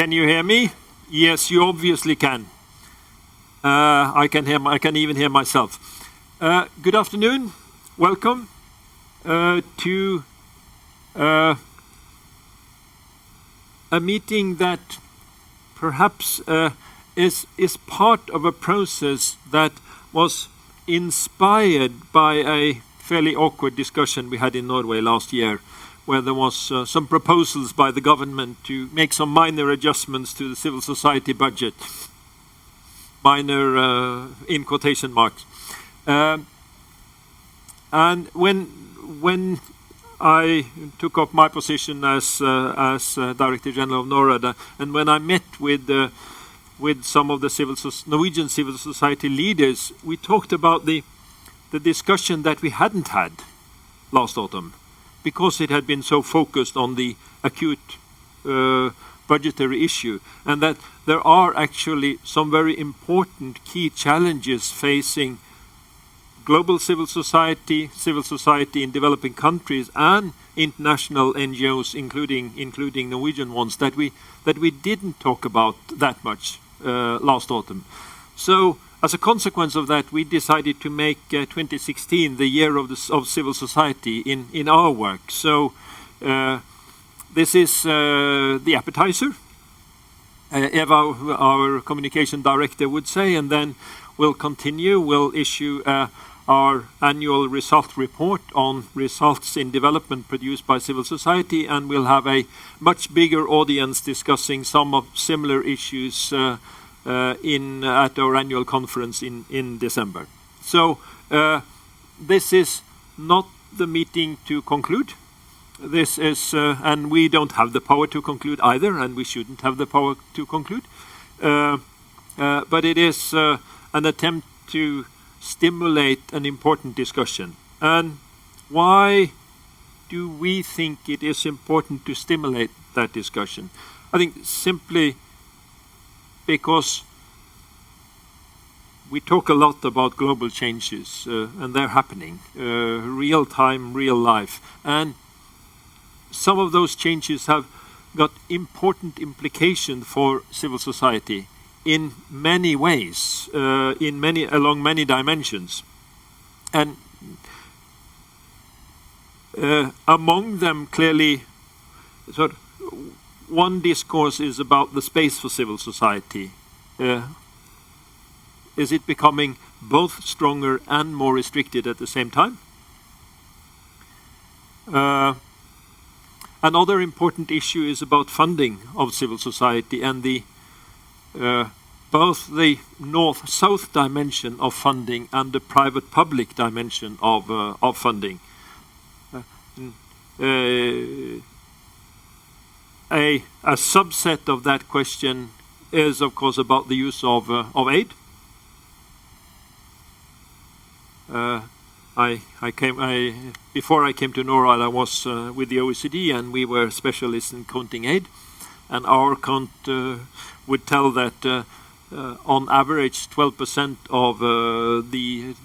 Can you hear me? Yes, you obviously can. I can even hear myself. Good afternoon. Welcome to a meeting that perhaps is part of a process that was inspired by a fairly awkward discussion we had in Norway last year, where there was some proposals by the government to make some minor adjustments to the civil society budget. Minor in quotation marks. And when I took up my position as Director General of Norad, and when I met with some of the Norwegian civil society leaders, we talked about the discussion that we hadn't had last autumn, because it had been so focused on the acute budgetary issue, and that there are actually some very important key challenges facing global civil society in developing countries, and international NGOs, including Norwegian ones, that we didn't talk about that much last autumn. So, as a consequence of that, we decided to make 2016 the year of civil society in our work. So, this is the appetizer, Eva, our communication director, would say, and then we'll continue. We'll issue our annual result report on results in development produced by civil society, and we'll have a much bigger audience discussing some of similar issues at our annual conference in December. So this is not the meeting to conclude. This is, and we don't have the power to conclude either, and we shouldn't have the power to conclude. But it is an attempt to stimulate an important discussion. And why do we think it is important to stimulate that discussion? I think simply because we talk a lot about global changes, and they're happening, real time, real life. And some of those changes have got important implications for civil society in many ways, along many dimensions. And among them, clearly, sort of, one discourse is about the space for civil society. Is it becoming both stronger and more restricted at the same time? Another important issue is about funding of civil society, and both the north-south dimension of funding and the private-public dimension of funding. A subset of that question is, of course, about the use of aid. Before I came to Norad, I was with the OECD, and we were specialists in counting aid. And our count would tell that on average 12% of the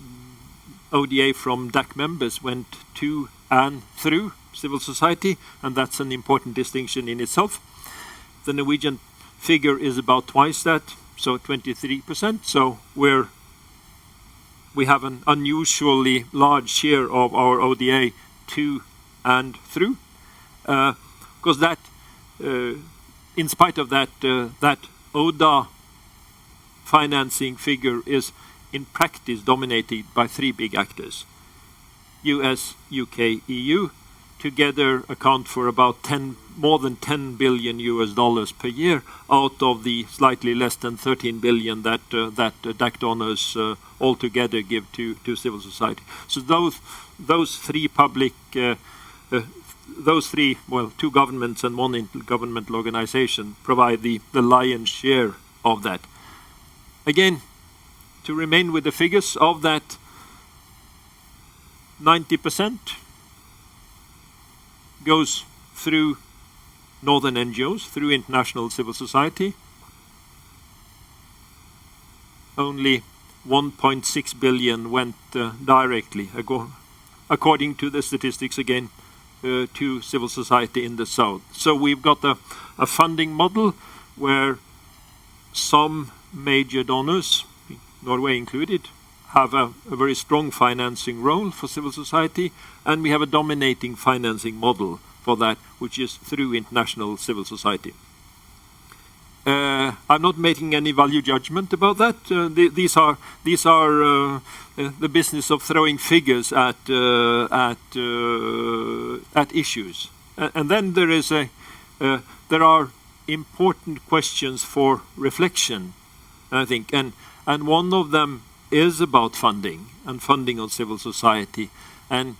ODA from DAC members went to and through civil society, and that's an important distinction in itself. The Norwegian figure is about twice that, so 23%. So we have an unusually large share of our ODA to and through, because that, in spite of that, that ODA financing figure is in practice dominated by three big actors. US, UK, EU together account for about more than $10 billion per year out of the slightly less than 13 billion that DAC donors altogether give to civil society. So those three public, two governments and one intergovernmental organization provide the lion's share of that. Again, to remain with the figures of that, 90% goes through northern NGOs, through international civil society. Only 1.6 billion went directly, according to the statistics again, to civil society in the south. So we've got a funding model where some major donors, Norway included, have a very strong financing role for civil society, and we have a dominating financing model for that, which is through international civil society. I'm not making any value judgment about that. These are the business of throwing figures at issues, and then there are important questions for reflection, I think, and one of them is about funding and funding on civil society. And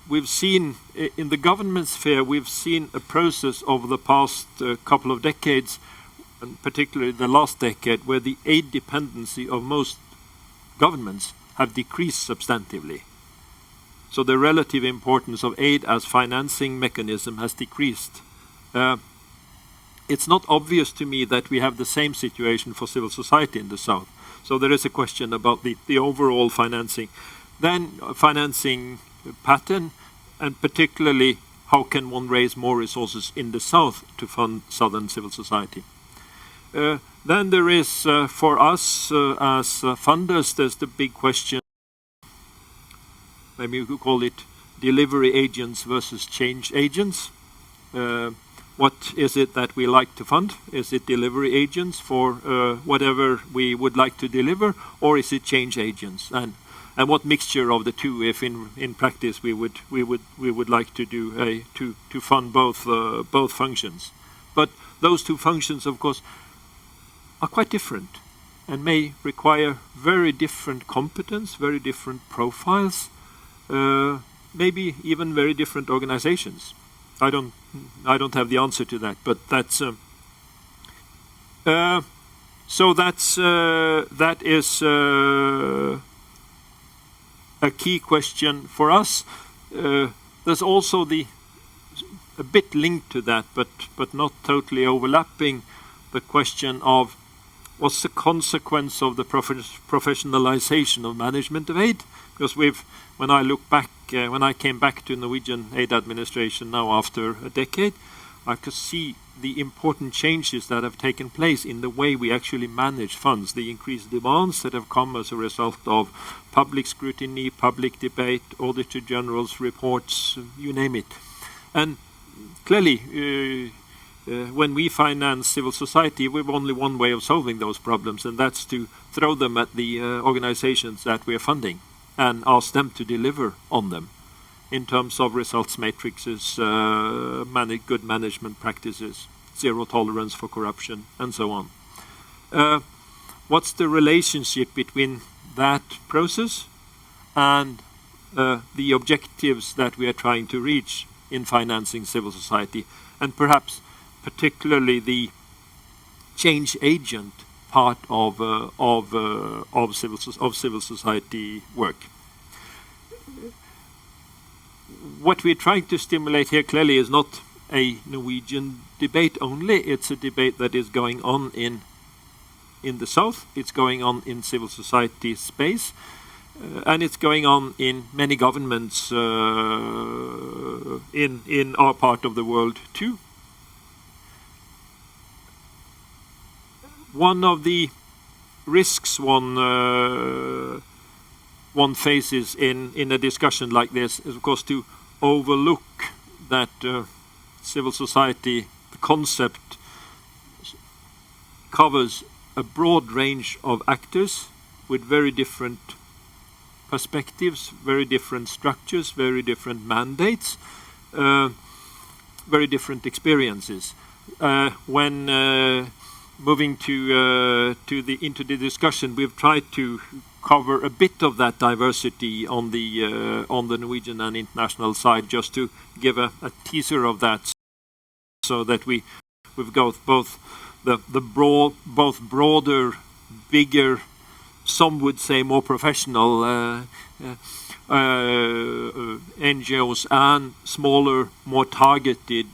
we've seen in the government sphere, we've seen a process over the past couple of decades, and particularly the last decade, where the aid dependency of most governments have decreased substantively. So the relative importance of aid as financing mechanism has decreased. It's not obvious to me that we have the same situation for civil society in the South. So there is a question about the overall financing. Then financing pattern, and particularly how can one raise more resources in the South to fund Southern civil society. Then there is, for us as funders, there's the big question, maybe we could call it delivery agents versus change agents. What is it that we like to fund? Is it delivery agents for whatever we would like to deliver, or is it change agents? And what mixture of the two, if in practice we would like to do to fund both functions? But those two functions, of course, are quite different and may require very different competence, very different profiles, maybe even very different organizations. I don't have the answer to that, but that's so that is a key question for us. There's also a bit linked to that, but not totally overlapping, the question of what's the consequence of the professionalization of management of aid? Because when I look back, when I came back to Norwegian aid administration now after a decade, I could see the important changes that have taken place in the way we actually manage funds, the increased demands that have come as a result of public scrutiny, public debate, Auditor General's reports, you name it. And clearly, when we finance civil society, we have only one way of solving those problems, and that's to throw them at the organizations that we are funding and ask them to deliver on them in terms of results matrices, good management practices, zero tolerance for corruption, and so on. What's the relationship between that process and the objectives that we are trying to reach in financing civil society, and perhaps particularly the change agent part of civil society work? What we're trying to stimulate here clearly is not a Norwegian debate only. It's a debate that is going on in the South. It's going on in civil society space, and it's going on in many governments in our part of the world too. One of the risks one faces in a discussion like this is, of course, to overlook that civil society, the concept, covers a broad range of actors with very different perspectives, very different structures, very different mandates, very different experiences. When moving into the discussion, we've tried to cover a bit of that diversity on the Norwegian and international side, just to give a teaser of that, so that we've got both both broader, bigger, some would say more professional NGOs, and smaller, more targeted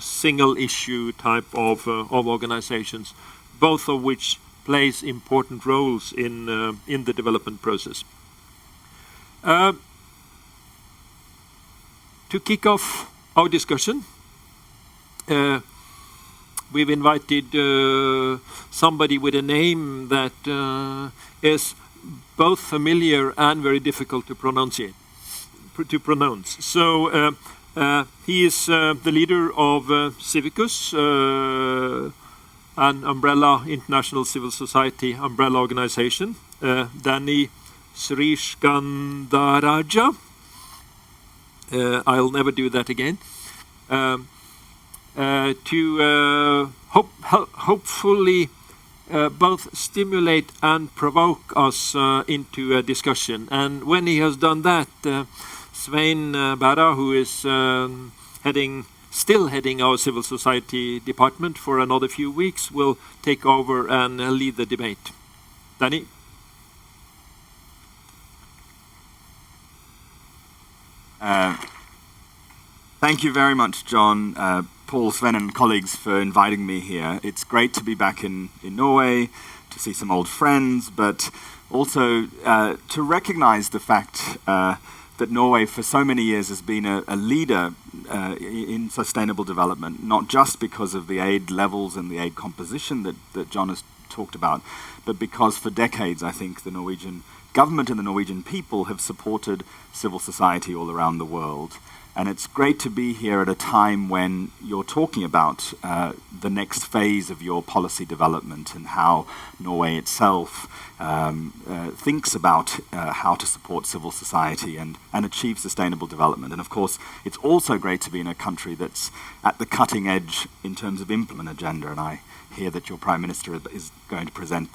single issue type of organizations, both of which plays important roles in the development process. To kick off our discussion, we've invited somebody with a name that is both familiar and very difficult to pronounce. So he is the leader of CIVICUS, an umbrella international civil society umbrella organization. Danny Sriskandarajah. I'll never do that again. To hopefully both stimulate and provoke us into a discussion. And when he has done that, Svein Bæra, who is still heading our civil society department for another few weeks, will take over and lead the debate. Danny? Thank you very much, Jon, Paul, Sven, and colleagues for inviting me here. It's great to be back in Norway, to see some old friends, but also to recognize the fact that Norway for so many years has been a leader in sustainable development, not just because of the aid levels and the aid composition that Jon has talked about, but because for decades, I think, the Norwegian government and the Norwegian people have supported civil society all around the world. And it's great to be here at a time when you're talking about the next phase of your policy development and how Norway itself thinks about how to support civil society and achieve sustainable development. And of course, it's also great to be in a country that's at the cutting edge in terms of implement agenda. And I hear that your Prime Minister is going to present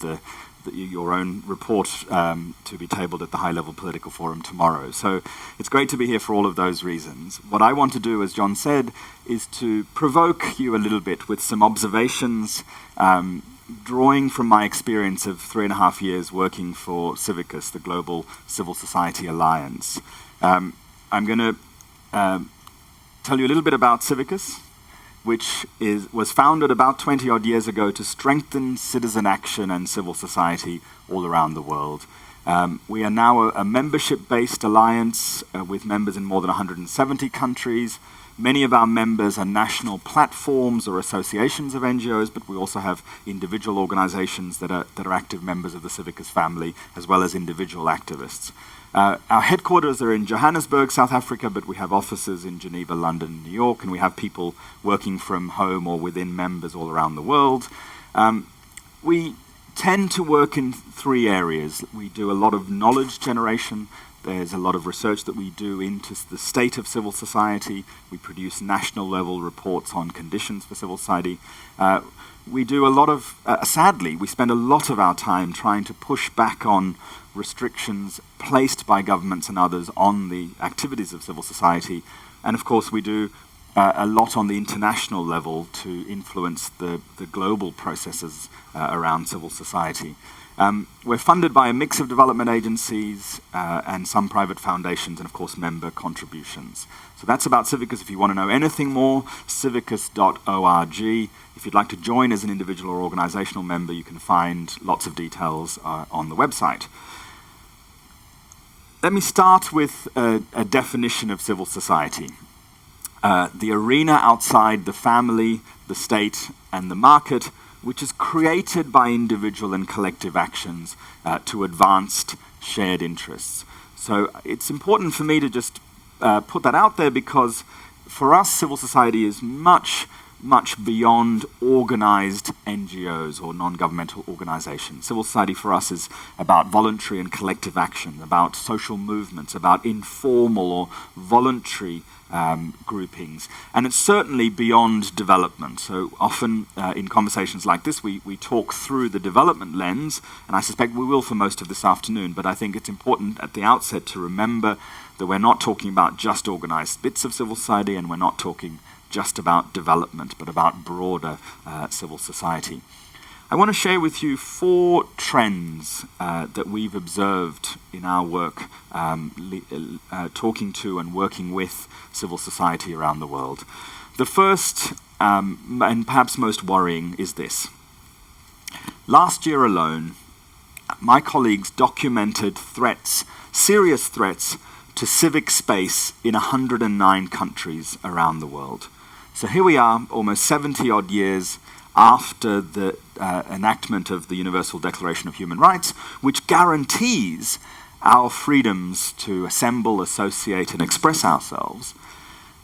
your own report to be tabled at the high-level political forum tomorrow. So it's great to be here for all of those reasons. What I want to do, as Jon said, is to provoke you a little bit with some observations, drawing from my experience of 3.5 years working for CIVICUS, the Global Civil Society Alliance. I'm going to tell you a little bit about CIVICUS, which was founded about 20-odd years ago to strengthen citizen action and civil society all around the world. We are now a membership-based alliance with members in more than 170 countries. Many of our members are national platforms or associations of NGOs, but we also have individual organizations that are active members of the CIVICUS family, as well as individual activists. Our headquarters are in Johannesburg, South Africa, but we have offices in Geneva, London, New York, and we have people working from home or within members all around the world. We tend to work in 3 areas. We do a lot of knowledge generation. There's a lot of research that we do into the state of civil society. We produce national level reports on conditions for civil society. We do a lot of, sadly, we spend a lot of our time trying to push back on restrictions placed by governments and others on the activities of civil society. And of course, we do a lot on the international level to influence the global processes around civil society. We're funded by a mix of development agencies and some private foundations and, of course, member contributions. So that's about CIVICUS. If you want to know anything more, civicus.org. If you'd like to join as an individual or organizational member, you can find lots of details on the website. Let me start with a definition of civil society. The arena outside the family, the state, and the market, which is created by individual and collective actions to advanced shared interests. So it's important for me to just put that out there because for us, civil society is much beyond organized NGOs or non-governmental organizations. Civil society for us is about voluntary and collective action, about social movements, about informal or voluntary groupings. And it's certainly beyond development. So often in conversations like this, we talk through the development lens, and I suspect we will for most of this afternoon, but I think it's important at the outset to remember that we're not talking about just organized bits of civil society, and we're not talking just about development, but about broader civil society. I want to share with you 4 trends that we've observed in our work talking to and working with civil society around the world. The first, and perhaps most worrying, is this. Last year alone, my colleagues documented threats, serious threats, to civic space in 109 countries around the world. So here we are, almost 70-odd years after the enactment of the Universal Declaration of Human Rights, which guarantees our freedoms to assemble, associate, and express ourselves.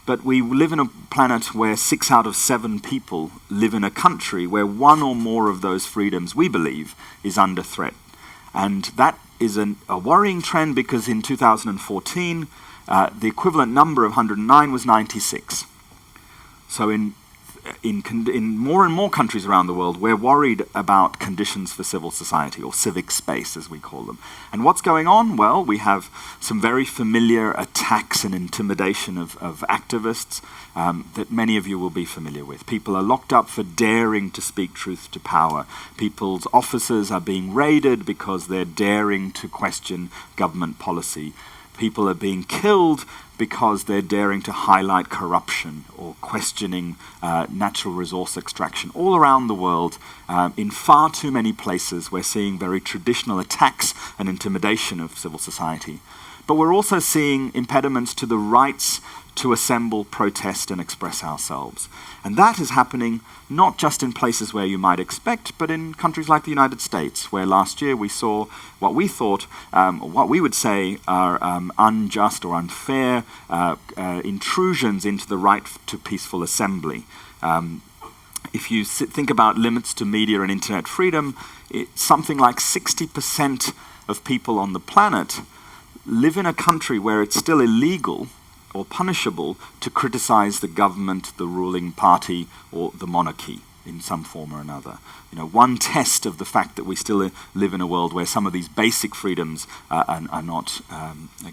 But we live in a planet where 6 out of 7 people live in a country where one or more of those freedoms, we believe, is under threat. And that is a worrying trend, because in 2014, the equivalent number of 109 was 96. So in more and more countries around the world, we're worried about conditions for civil society, or civic space, as we call them. And what's going on? Well, we have some very familiar attacks and intimidation of activists that many of you will be familiar with. People are locked up for daring to speak truth to power. People's offices are being raided because they're daring to question government policy. People are being killed because they're daring to highlight corruption or questioning natural resource extraction. All around the world, in far too many places, we're seeing very traditional attacks and intimidation of civil society. But we're also seeing impediments to the rights to assemble, protest, and express ourselves. And that is happening not just in places where you might expect, but in countries like the United States, where last year we saw what we thought, what we would say are unjust or unfair intrusions into the right to peaceful assembly. If you think about limits to media and internet freedom, something like 60% of people on the planet live in a country where it's still illegal or punishable to criticize the government, the ruling party, or the monarchy in some form or another. You know, one test of the fact that we still live in a world where some of these basic freedoms are not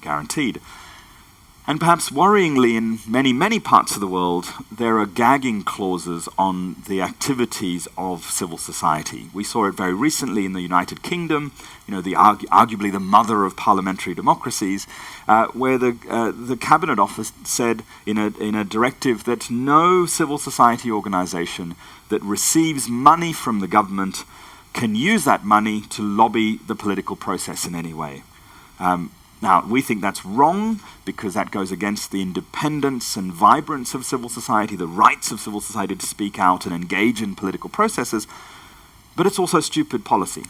guaranteed. And perhaps worryingly, in many, many parts of the world, there are gagging clauses on the activities of civil society. We saw it very recently in the United Kingdom, you know, arguably the mother of parliamentary democracies, where the Cabinet Office said in a directive that no civil society organization that receives money from the government can use that money to lobby the political process in any way. Now, we think that's wrong, because that goes against the independence and vibrance of civil society, the rights of civil society to speak out and engage in political processes. But it's also stupid policy,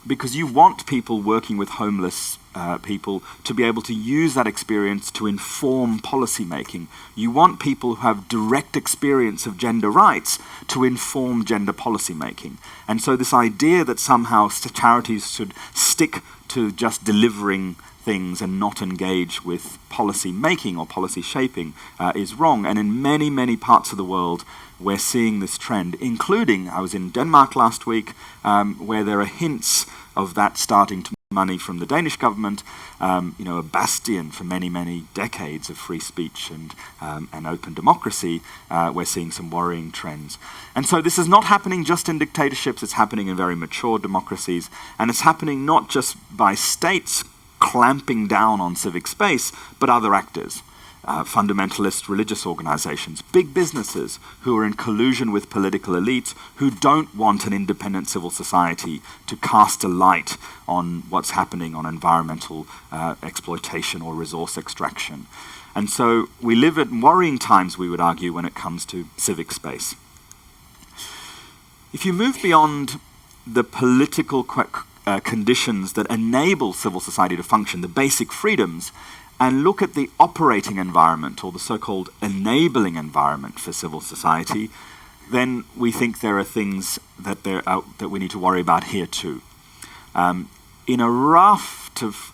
because you want people working with homeless people to be able to use that experience to inform policy making. You want people who have direct experience of gender rights to inform gender policy making. And so this idea that somehow charities should stick to just delivering things and not engage with policy making or policy shaping is wrong. And in many, many parts of the world, we're seeing this trend, including, I was in Denmark last week, where there are hints of that starting to money from the Danish government, you know, a bastion for many, many decades of free speech and open democracy. We're seeing some worrying trends. And so this is not happening just in dictatorships, it's happening in very mature democracies, and it's happening not just by states clamping down on civic space, but other actors. Fundamentalist religious organizations, big businesses who are in collusion with political elites who don't want an independent civil society to cast a light on what's happening on environmental exploitation or resource extraction. And so we live at worrying times, we would argue, when it comes to civic space. If you move beyond the political conditions that enable civil society to function, the basic freedoms, and look at the operating environment, or the so-called enabling environment for civil society, then we think there are things that we need to worry about here too. In a raft of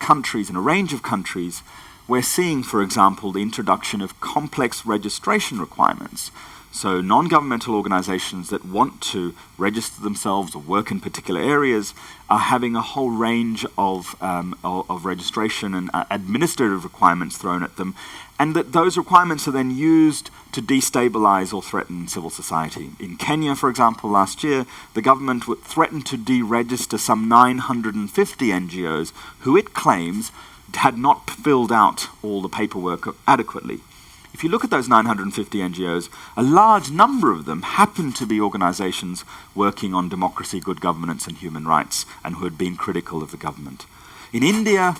countries, in a range of countries, we're seeing, for example, the introduction of complex registration requirements. So non-governmental organizations that want to register themselves or work in particular areas are having a whole range of registration and administrative requirements thrown at them, and that those requirements are then used to destabilize or threaten civil society. In Kenya, for example, last year, the government threatened to deregister some 950 NGOs who it claims had not filled out all the paperwork adequately. If you look at those 950 NGOs, a large number of them happen to be organizations working on democracy, good governance, and human rights, and who had been critical of the government. In India,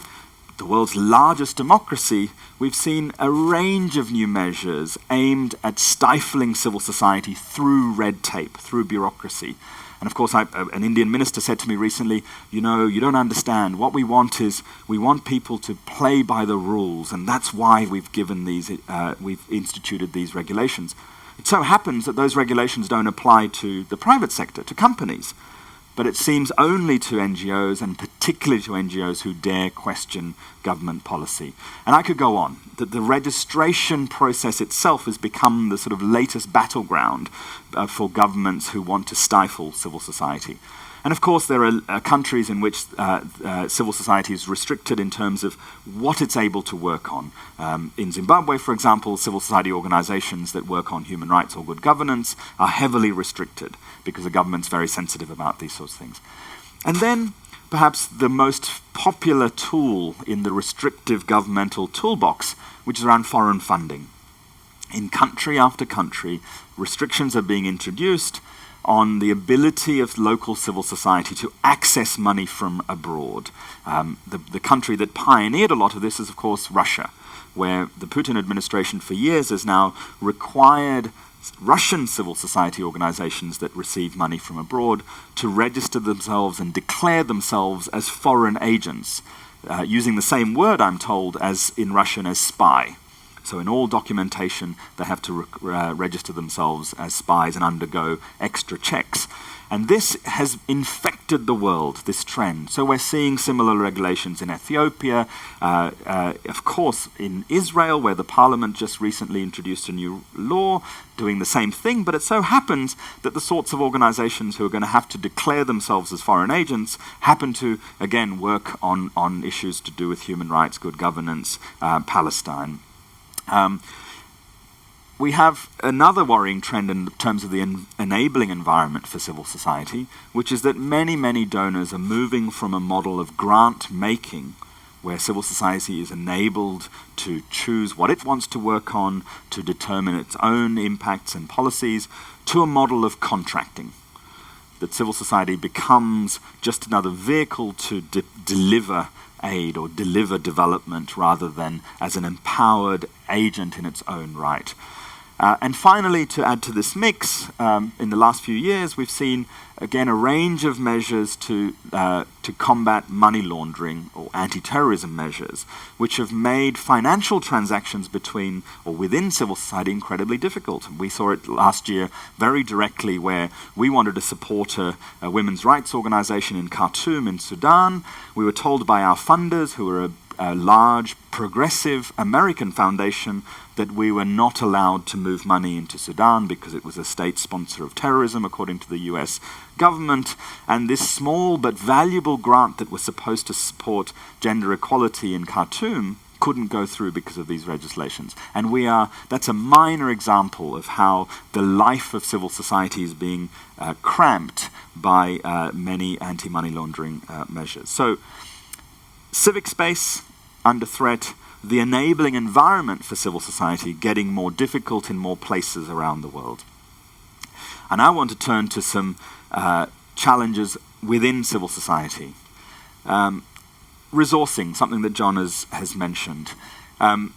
the world's largest democracy, we've seen a range of new measures aimed at stifling civil society through red tape, through bureaucracy. And of course, an Indian minister said to me recently, you don't understand. What we want is, we want people to play by the rules, and that's why we've instituted these regulations. It so happens that those regulations don't apply to the private sector, to companies. But it seems only to NGOs, and particularly to NGOs who dare question government policy. And I could go on. The registration process itself has become the sort of latest battleground for governments who want to stifle civil society. And of course, there are countries in which civil society is restricted in terms of what it's able to work on. In Zimbabwe, for example, civil society organizations that work on human rights or good governance are heavily restricted because the government's very sensitive about these sorts of things. And then, perhaps the most popular tool in the restrictive governmental toolbox, which is around foreign funding. In country after country, restrictions are being introduced on the ability of local civil society to access money from abroad. The country that pioneered a lot of this is, of course, Russia, where the Putin administration for years has now required Russian civil society organizations that receive money from abroad to register themselves and declare themselves as foreign agents, using the same word, I'm told, as in Russian as spy. So in all documentation, they have to register themselves as spies and undergo extra checks. And this has infected the world, this trend. So we're seeing similar regulations in Ethiopia, of course in Israel, where the parliament just recently introduced a new law doing the same thing, but it so happens that the sorts of organizations who are going to have to declare themselves as foreign agents happen to, again, work on issues to do with human rights, good governance, Palestine. We have another worrying trend in terms of the enabling environment for civil society, which is that many, many donors are moving from a model of grant-making, where civil society is enabled to choose what it wants to work on, to determine its own impacts and policies, to a model of contracting. That civil society becomes just another vehicle to deliver aid or deliver development rather than as an empowered agent in its own right. And finally, to add to this mix, in the last few years, we've seen, again, a range of measures to combat money laundering or anti-terrorism measures, which have made financial transactions between or within civil society incredibly difficult. We saw it last year very directly, where we wanted to support a women's rights organization in Khartoum in Sudan. We were told by our funders, who are a large, progressive American foundation, that we were not allowed to move money into Sudan because it was a state sponsor of terrorism, according to the US government. And this small but valuable grant that was supposed to support gender equality in Khartoum couldn't go through because of these legislations. And that's a minor example of how the life of civil society is being cramped by many anti-money laundering measures. So, civic space under threat, the enabling environment for civil society getting more difficult in more places around the world. And I want to turn to some challenges within civil society. Resourcing, something that Jon has mentioned. In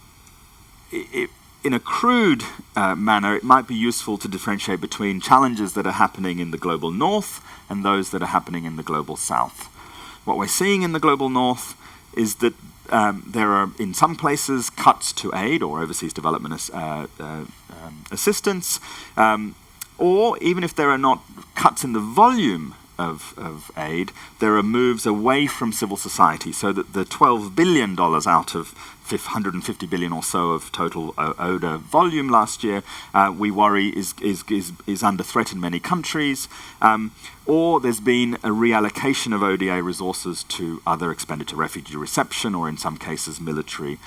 a crude manner, it might be useful to differentiate between challenges that are happening in the global north and those that are happening in the global south. What we're seeing in the global north is that there are, in some places, cuts to aid or overseas development assistance, or even if there are not cuts in the volume of aid, there are moves away from civil society, so that the $12 billion out of 150 billion or so of total ODA volume last year, we worry is under threat in many countries, or there's been a reallocation of ODA resources to other expenditure, refugee reception, or in some cases military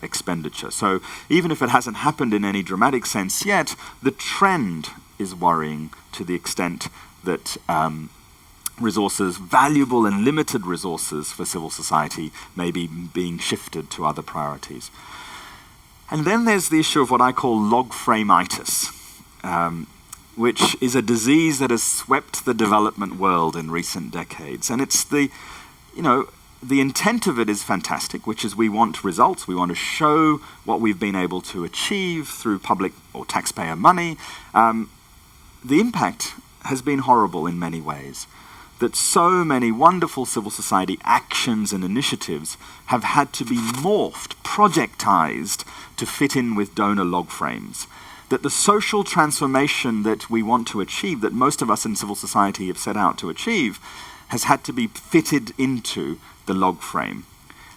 expenditure. So even if it hasn't happened in any dramatic sense yet, the trend is worrying to the extent that resources, valuable and limited resources for civil society, may be being shifted to other priorities. And then there's the issue of what I call log frame-itis, which is a disease that has swept the development world in recent decades. And it's the intent of it is fantastic, which is we want results, we want to show what we've been able to achieve through public or taxpayer money. The impact has been horrible in many ways, that so many wonderful civil society actions and initiatives have had to be morphed, projectized to fit in with donor log frames. That the social transformation that we want to achieve, that most of us in civil society have set out to achieve, has had to be fitted into the log frame.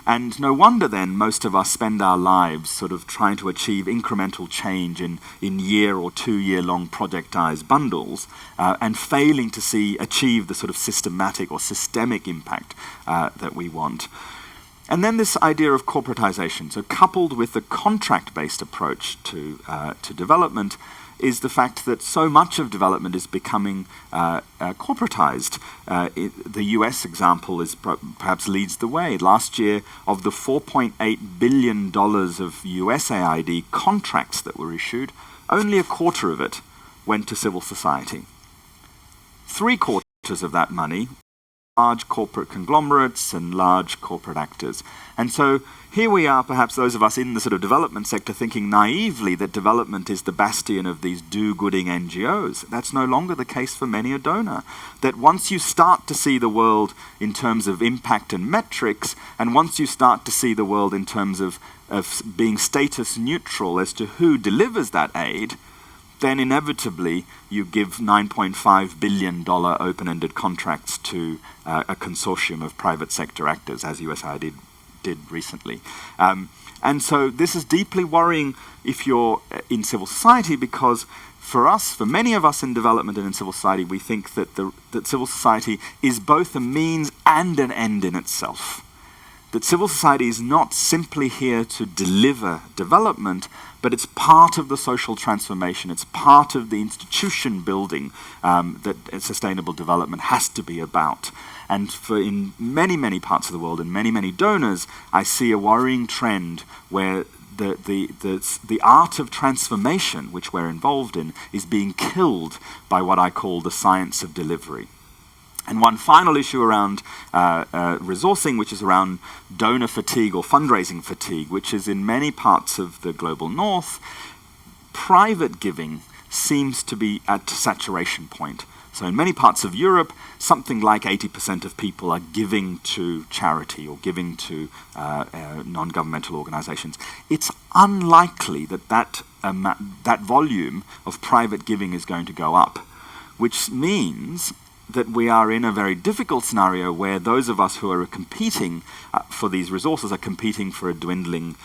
And no wonder then most of us spend our lives sort of trying to achieve incremental change in year or 2 year long projectized bundles and failing to achieve the sort of systematic or systemic impact that we want. And then this idea of corporatization, so coupled with the contract-based approach to development, is the fact that so much of development is becoming corporatized. The US example is perhaps leads the way. Last year, of the $4.8 billion of USAID contracts that were issued, only a quarter of it went to civil society. 3/4 of that money, large corporate conglomerates and large corporate actors. And so here we are, perhaps those of us in the sort of development sector, thinking naively that development is the bastion of these do-gooding NGOs. That's no longer the case for many a donor. That once you start to see the world in terms of impact and metrics, and once you start to see the world in terms of being status neutral as to who delivers that aid, then inevitably you give $9.5 billion open-ended contracts to a consortium of private sector actors, as USAID did recently. And so this is deeply worrying if you're in civil society, because for us, for many of us in development and in civil society, we think that that civil society is both a means and an end in itself. That civil society is not simply here to deliver development, but it's part of the social transformation, it's part of the institution building that sustainable development has to be about. And in many, many parts of the world and many, many donors, I see a worrying trend where the art of transformation, which we're involved in, is being killed by what I call the science of delivery. And one final issue around resourcing, which is around donor fatigue or fundraising fatigue, which is in many parts of the global north, private giving seems to be at saturation point. So in many parts of Europe, something like 80% of people are giving to charity or giving to non-governmental organizations. It's unlikely that volume of private giving is going to go up, which means that we are in a very difficult scenario where those of us who are competing for these resources are competing for a dwindling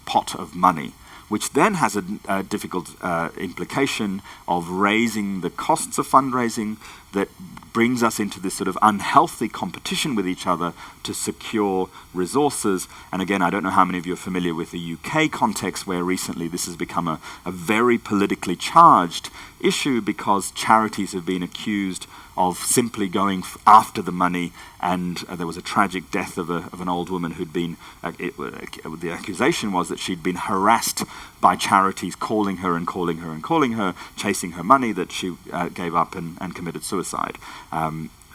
pot of money, which then has a difficult implication of raising the costs of fundraising that brings us into this sort of unhealthy competition with each other to secure resources. And again, I don't know how many of you are familiar with the UK context, where recently this has become a very politically charged issue because charities have been accused of simply going after the money, and there was a tragic death of an old woman who'd been, the accusation was that she'd been harassed by charities calling her and calling her and calling her, chasing her money, that she gave up and committed suicide.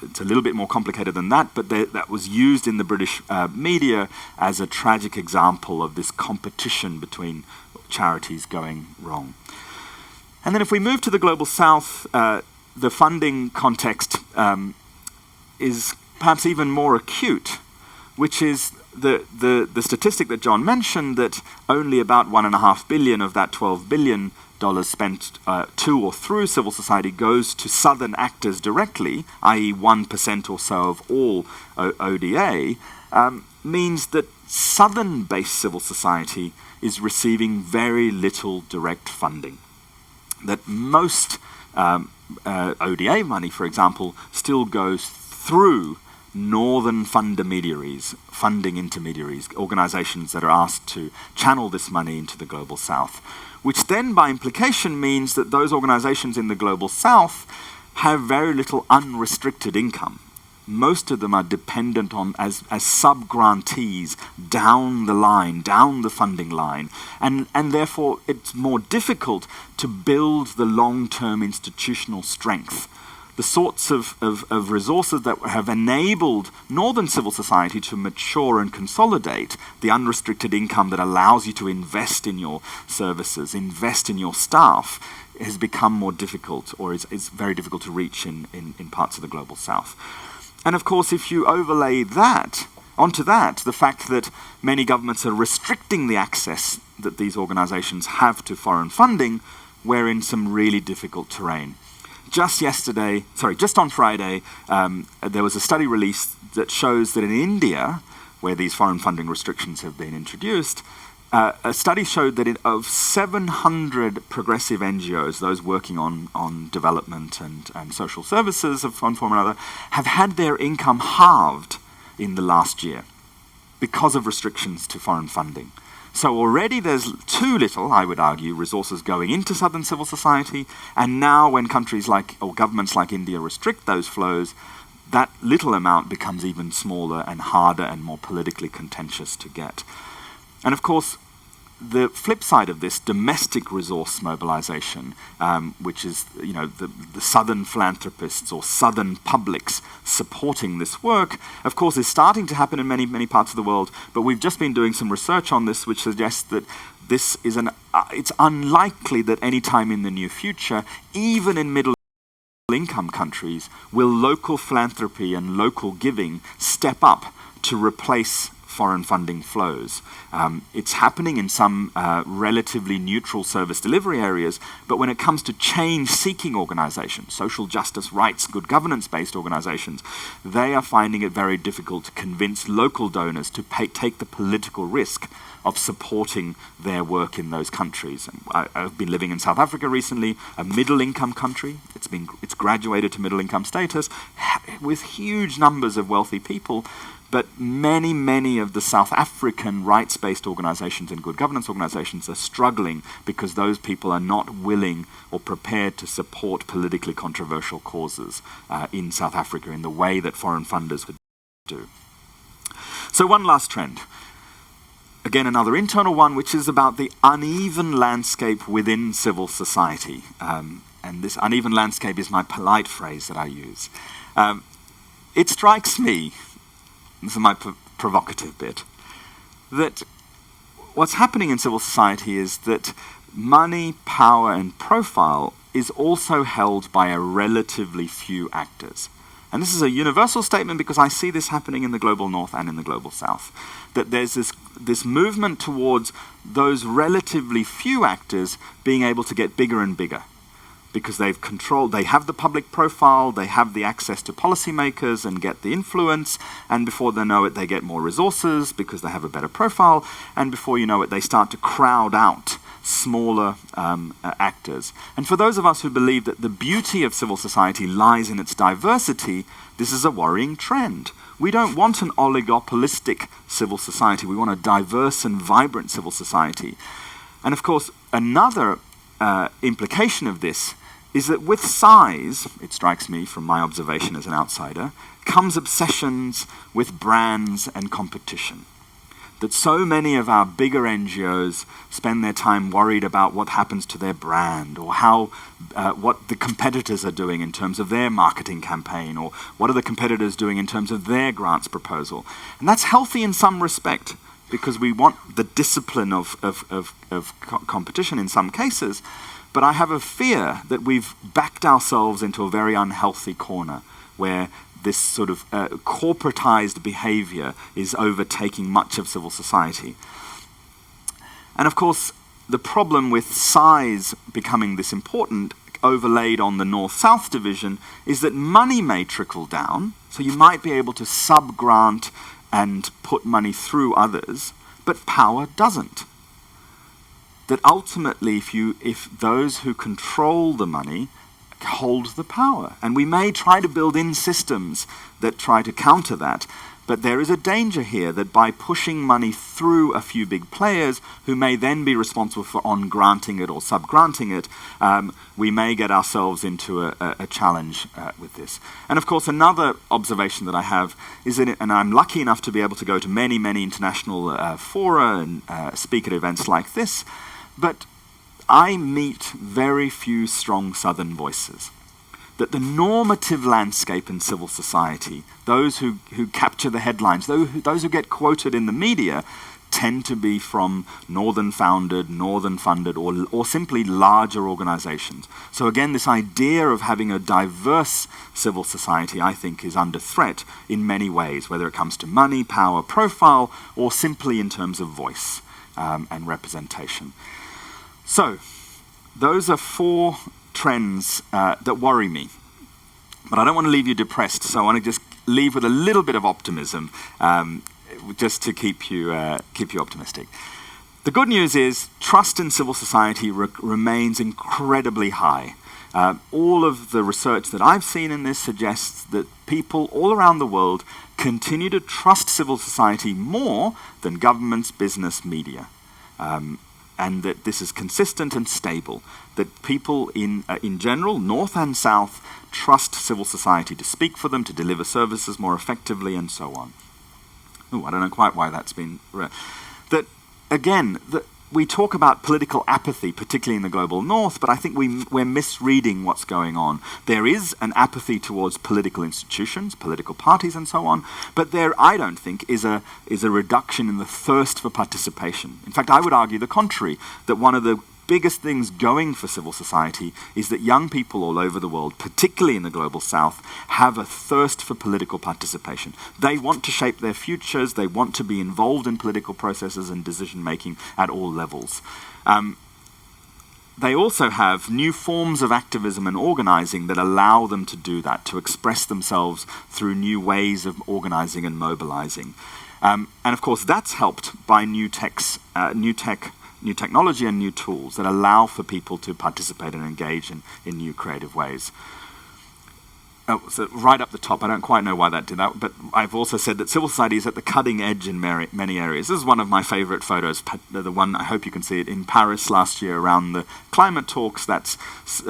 It's a little bit more complicated than that, but that was used in the British media as a tragic example of this competition between charities going wrong. And then if we move to the Global South, the funding context is perhaps even more acute, which is the statistic that Jon mentioned, that only about $1.5 billion of that $12 billion spent to or through civil society goes to southern actors directly, i.e. 1% or so of all ODA, means that southern-based civil society is receiving very little direct funding. That most ODA money, for example, still goes through northern funding intermediaries, organizations that are asked to channel this money into the Global South, which then by implication means that those organizations in the Global South have very little unrestricted income. Most of them are dependent on as sub-grantees down the line, down the funding line, and therefore it's more difficult to build the long-term institutional strength the sorts of resources that have enabled northern civil society to mature and consolidate, the unrestricted income that allows you to invest in your services, invest in your staff, has become more difficult, or is very difficult to reach in parts of the global south. And of course, if you overlay that, onto that, the fact that many governments are restricting the access that these organizations have to foreign funding, we're in some really difficult terrain. Just on Friday, there was a study released that shows that in India, where these foreign funding restrictions have been introduced, a study showed that of 700 progressive NGOs, those working on development and social services of one form or another, have had their income halved in the last year because of restrictions to foreign funding. So already there's too little, I would argue, resources going into southern civil society, and now when countries or governments like India restrict those flows, that little amount becomes even smaller and harder and more politically contentious to get. And of course, the flip side of this, domestic resource mobilization, which is the southern philanthropists or southern publics supporting this work, of course, is starting to happen in many, many parts of the world. But we've just been doing some research on this, which suggests that this is it's unlikely that any time in the near future, even in middle-income countries, will local philanthropy and local giving step up to replace foreign funding flows. It's happening in some relatively neutral service delivery areas, but when it comes to change-seeking organizations, social justice, rights, good governance-based organizations, they are finding it very difficult to convince local donors to take the political risk of supporting their work in those countries. I've been living in South Africa recently, a middle-income country. It's graduated to middle-income status with huge numbers of wealthy people. But many, many of the South African rights-based organizations and good governance organizations are struggling because those people are not willing or prepared to support politically controversial causes in South Africa in the way that foreign funders would do. So one last trend. Again, another internal one, which is about the uneven landscape within civil society. And this uneven landscape is my polite phrase that I use. It strikes me, this is my provocative bit, that what's happening in civil society is that money, power, and profile is also held by a relatively few actors. And this is a universal statement because I see this happening in the global north and in the global south. That there's this movement towards those relatively few actors being able to get bigger and bigger, because they have the public profile, they have the access to policymakers and get the influence, and before they know it, they get more resources because they have a better profile, and before you know it, they start to crowd out smaller actors. And for those of us who believe that the beauty of civil society lies in its diversity, this is a worrying trend. We don't want an oligopolistic civil society. We want a diverse and vibrant civil society. And of course, another implication of this is that with size, it strikes me from my observation as an outsider, comes obsessions with brands and competition. That so many of our bigger NGOs spend their time worried about what happens to their brand, or what the competitors are doing in terms of their marketing campaign, or what are the competitors doing in terms of their grants proposal. And that's healthy in some respect, because we want the discipline of competition in some cases. But I have a fear that we've backed ourselves into a very unhealthy corner where this sort of corporatized behavior is overtaking much of civil society. And of course, the problem with size becoming this important, overlaid on the north-south division, is that money may trickle down, so you might be able to sub-grant and put money through others, but power doesn't. That ultimately, if those who control the money hold the power, and we may try to build in systems that try to counter that, but there is a danger here that by pushing money through a few big players who may then be responsible for on-granting it or sub-granting it, we may get ourselves into a challenge with this. And of course, another observation that I have is that, and I'm lucky enough to be able to go to many, many international fora and speak at events like this, but I meet very few strong Southern voices. that the normative landscape in civil society, those who capture the headlines, those who get quoted in the media, tend to be from northern-founded, northern-funded, or simply larger organizations. So again, this idea of having a diverse civil society, I think, is under threat in many ways, whether it comes to money, power, profile, or simply in terms of voice and representation. So, those are 4 trends that worry me. But I don't want to leave you depressed, so I want to just leave with a little bit of optimism, just to keep you optimistic. The good news is trust in civil society remains incredibly high. All of the research that I've seen in this suggests that people all around the world continue to trust civil society more than governments, business, media. And that this is consistent and stable, that people in general, North and South, trust civil society to speak for them, to deliver services more effectively, and so on. Ooh, I don't know quite why that's been... That, again, we talk about political apathy, particularly in the global North, but I think we're misreading what's going on. There is an apathy towards political institutions, political parties, and so on, but there, I don't think, is a reduction in the thirst for participation. In fact, I would argue the contrary, that one of the biggest things going for civil society is that young people all over the world, particularly in the global South, have a thirst for political participation. They want to shape their futures, they want to be involved in political processes and decision-making at all levels. They also have new forms of activism and organizing that allow them to do that, to express themselves through new ways of organizing and mobilizing. And of course, that's helped by new technology and new tools that allow for people to participate and engage in new creative ways. So right up the top, I don't quite know why that did that, but I've also said that civil society is at the cutting edge in many areas. This is one of my favorite photos, the one, I hope you can see it, in Paris last year around the climate talks. That's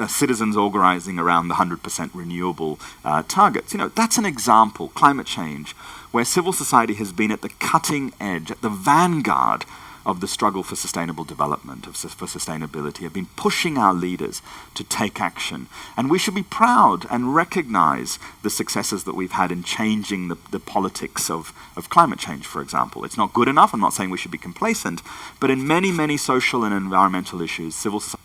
citizens organizing around the 100% renewable targets. You know, that's an example, climate change, where civil society has been at the cutting edge, at the vanguard of the struggle for sustainable development, for sustainability, have been pushing our leaders to take action. And we should be proud and recognize the successes that we've had in changing the politics of climate change, for example. It's not good enough, I'm not saying we should be complacent, but in many, many social and environmental issues, civil society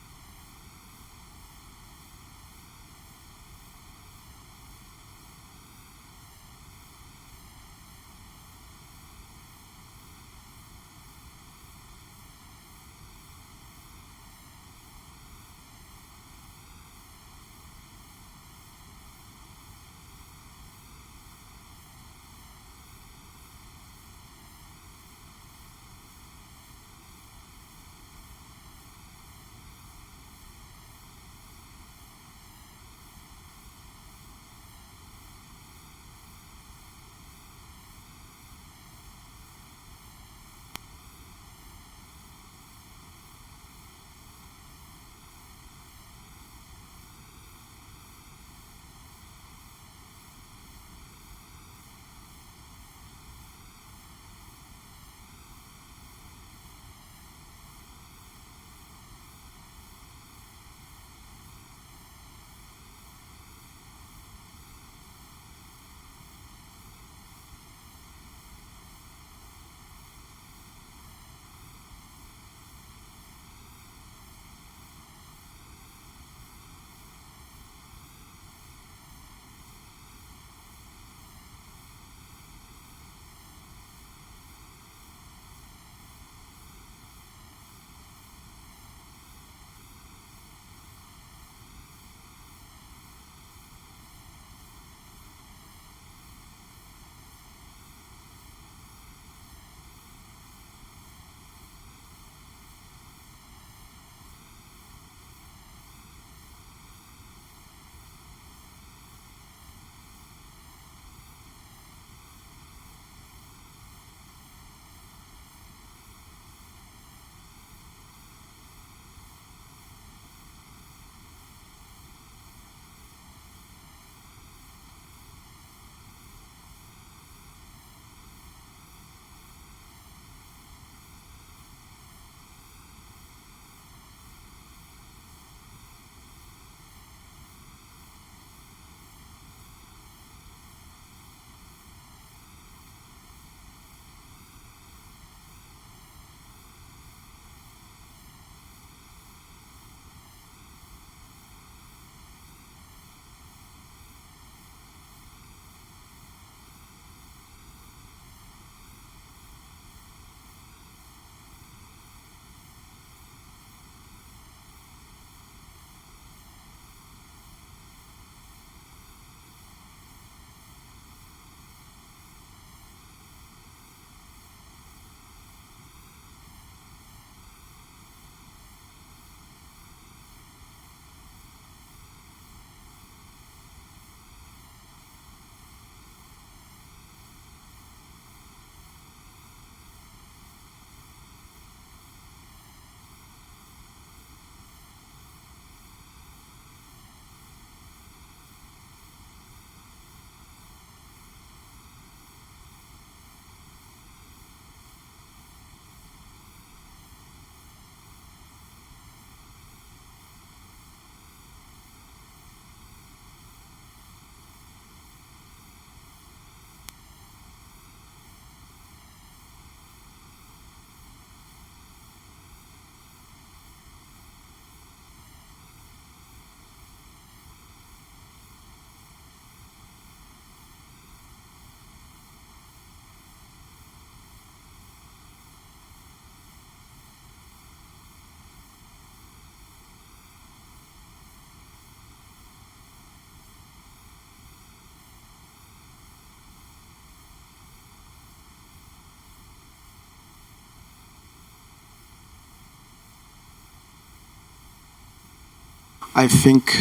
I think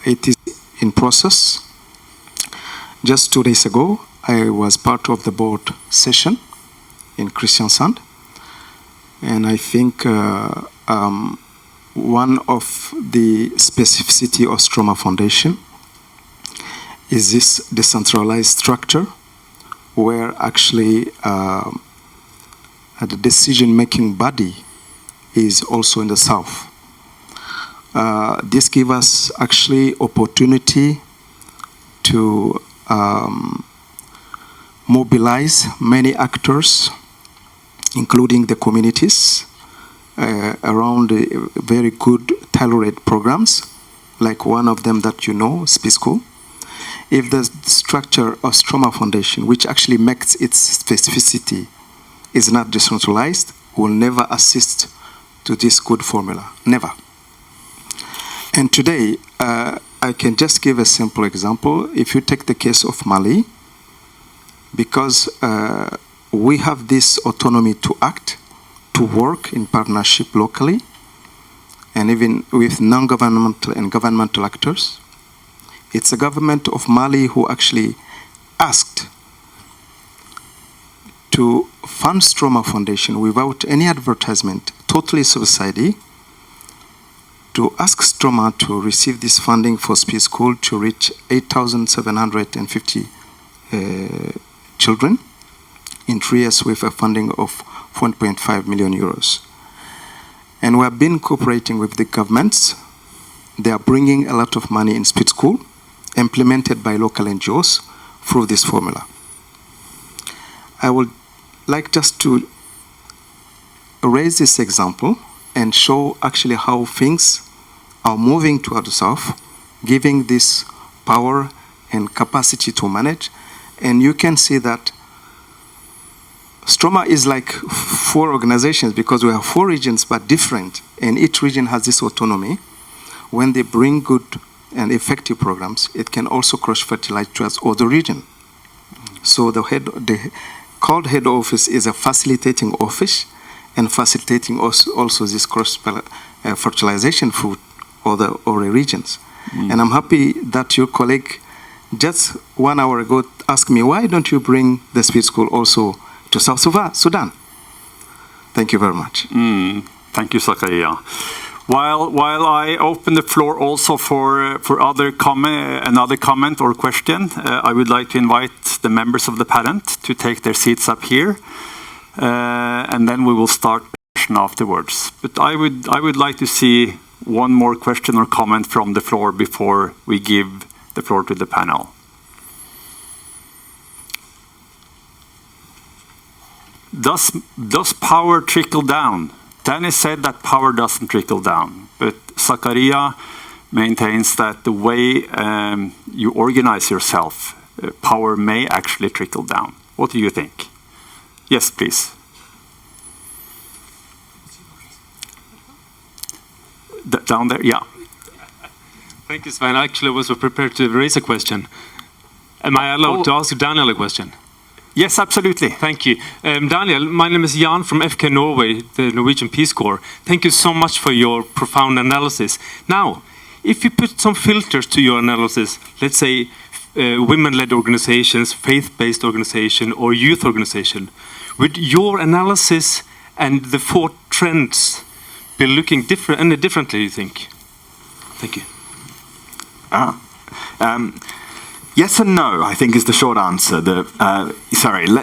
it is in process. Just 2 days ago, I was part of the board session in Kristiansand, and I think one of the specificity of Stroma Foundation is this decentralized structure where actually the decision-making body is also in the south. This gives us actually opportunity to mobilize many actors, including the communities, around very good tailored programs, like one of them that you know, SPISCO. If the structure of Stroma Foundation, which actually makes its specificity, is not decentralized, will never assist to this good formula, never. And today, I can just give a simple example. If you take the case of Mali, because we have this autonomy to act, to work in partnership locally, and even with non-governmental and governmental actors. It's the government of Mali who actually asked to fund Stroma Foundation without any advertisement, totally subsidy, to ask Stroma to receive this funding for Speed School to reach 8,750 children in 3 years with a funding of 1.5 million euros. And we have been cooperating with the governments. They are bringing a lot of money in Speed School, implemented by local NGOs through this formula. I would like just to raise this example and show actually how things are moving toward the south, giving this power and capacity to manage. And you can see that Stroma is like 4 organizations because we have 4 regions but different, and each region has this autonomy. When they bring good and effective programs, it can also cross-fertilize towards other regions. So the called head office is a facilitating office and facilitating also this cross-fertilization through other regions. And I'm happy that your colleague just 1 hour ago asked me, why don't you bring the Speed School also to South Sudan? Thank you very much. Thank you, Zakaria. While I open the floor also for another comment or question, I would like to invite the members of the panel to take their seats up here, and then we will start the session afterwards. But I would like to see one more question or comment from the floor before we give the floor to the panel. Does power trickle down? Danny said that power doesn't trickle down, but Zakaria maintains that the way you organize yourself, power may actually trickle down. What do you think? Yes, please. Down there, yeah. Thank you, Sven. I actually was prepared to raise a question. Am I allowed to ask Daniel a question? Yes, absolutely. Thank you. Daniel, my name is Jan from FK Norway, the Norwegian Peace Corps. Thank you so much for your profound analysis. Now, if you put some filters to your analysis, let's say women-led organizations, faith-based organization, or youth organization, would your analysis and the 4 trends be looking differently, you think? Thank you. Yes and no, I think, is the short answer.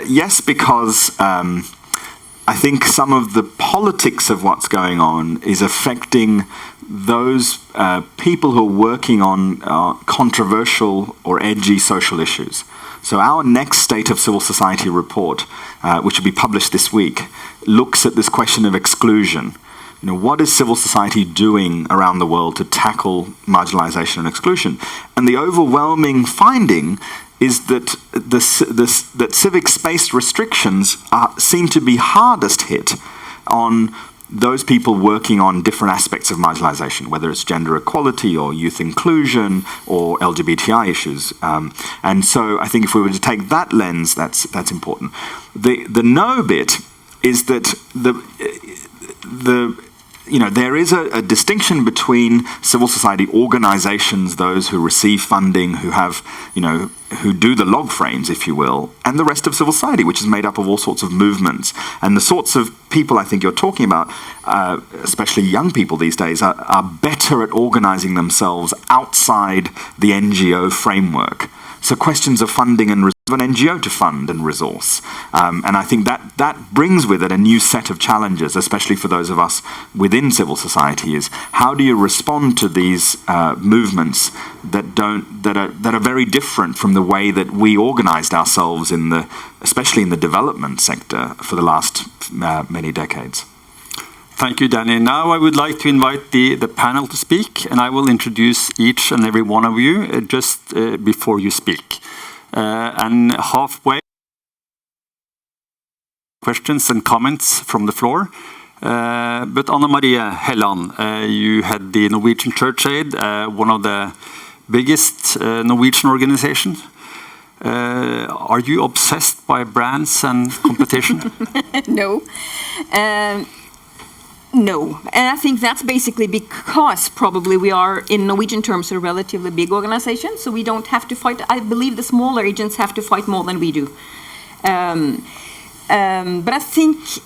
Yes, because I think some of the politics of what's going on is affecting those people who are working on controversial or edgy social issues. So our next State of Civil Society report, which will be published this week, looks at this question of exclusion. You know, what is civil society doing around the world to tackle marginalization and exclusion? And the overwhelming finding is that that civic space restrictions seem to be hardest hit on those people working on different aspects of marginalization, whether it's gender equality or youth inclusion or LGBTI issues. And so I think if we were to take that lens, that's important. The no bit is that there is a distinction between civil society organizations, those who receive funding, who have, who do the log frames, if you will, and the rest of civil society, which is made up of all sorts of movements. And the sorts of people I think you're talking about, especially young people these days, are better at organizing themselves outside the NGO framework. So questions of funding and an NGO to fund and resource. And I think that brings with it a new set of challenges, especially for those of us within civil society, is how do you respond to these movements that are very different from the way that we organized ourselves especially in the development sector for the last many decades. Thank you, Danny. Now I would like to invite the panel to speak, and I will introduce each and every one of you just before you speak. And halfway, questions and comments from the floor. But Anna Marie Helland, you had the Norwegian Church Aid, one of the biggest Norwegian organizations. Are you obsessed by brands and competition? No. No, and I think that's basically because probably we are, in Norwegian terms, a relatively big organization, so we don't have to fight. I believe the smaller agents have to fight more than we do. But I think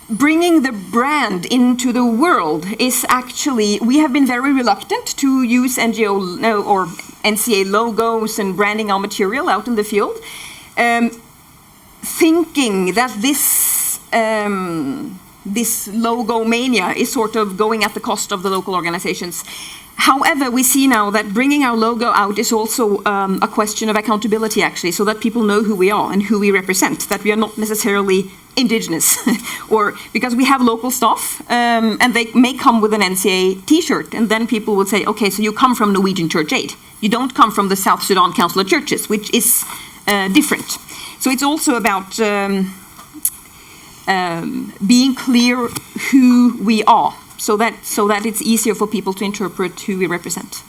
bringing the brand into the world is actually, we have been very reluctant to use NGO or NCA logos and branding our material out in the field, thinking that this logo mania is sort of going at the cost of the local organizations. However, we see now that bringing our logo out is also a question of accountability, actually, so that people know who we are and who we represent, that we are not necessarily indigenous, or because we have local staff, and they may come with an NCA t-shirt, and then people will say, okay, so you come from Norwegian Church Aid. You don't come from the South Sudan Council of Churches, which is different. So it's also about being clear who we are, so that it's easier for people to interpret who we represent.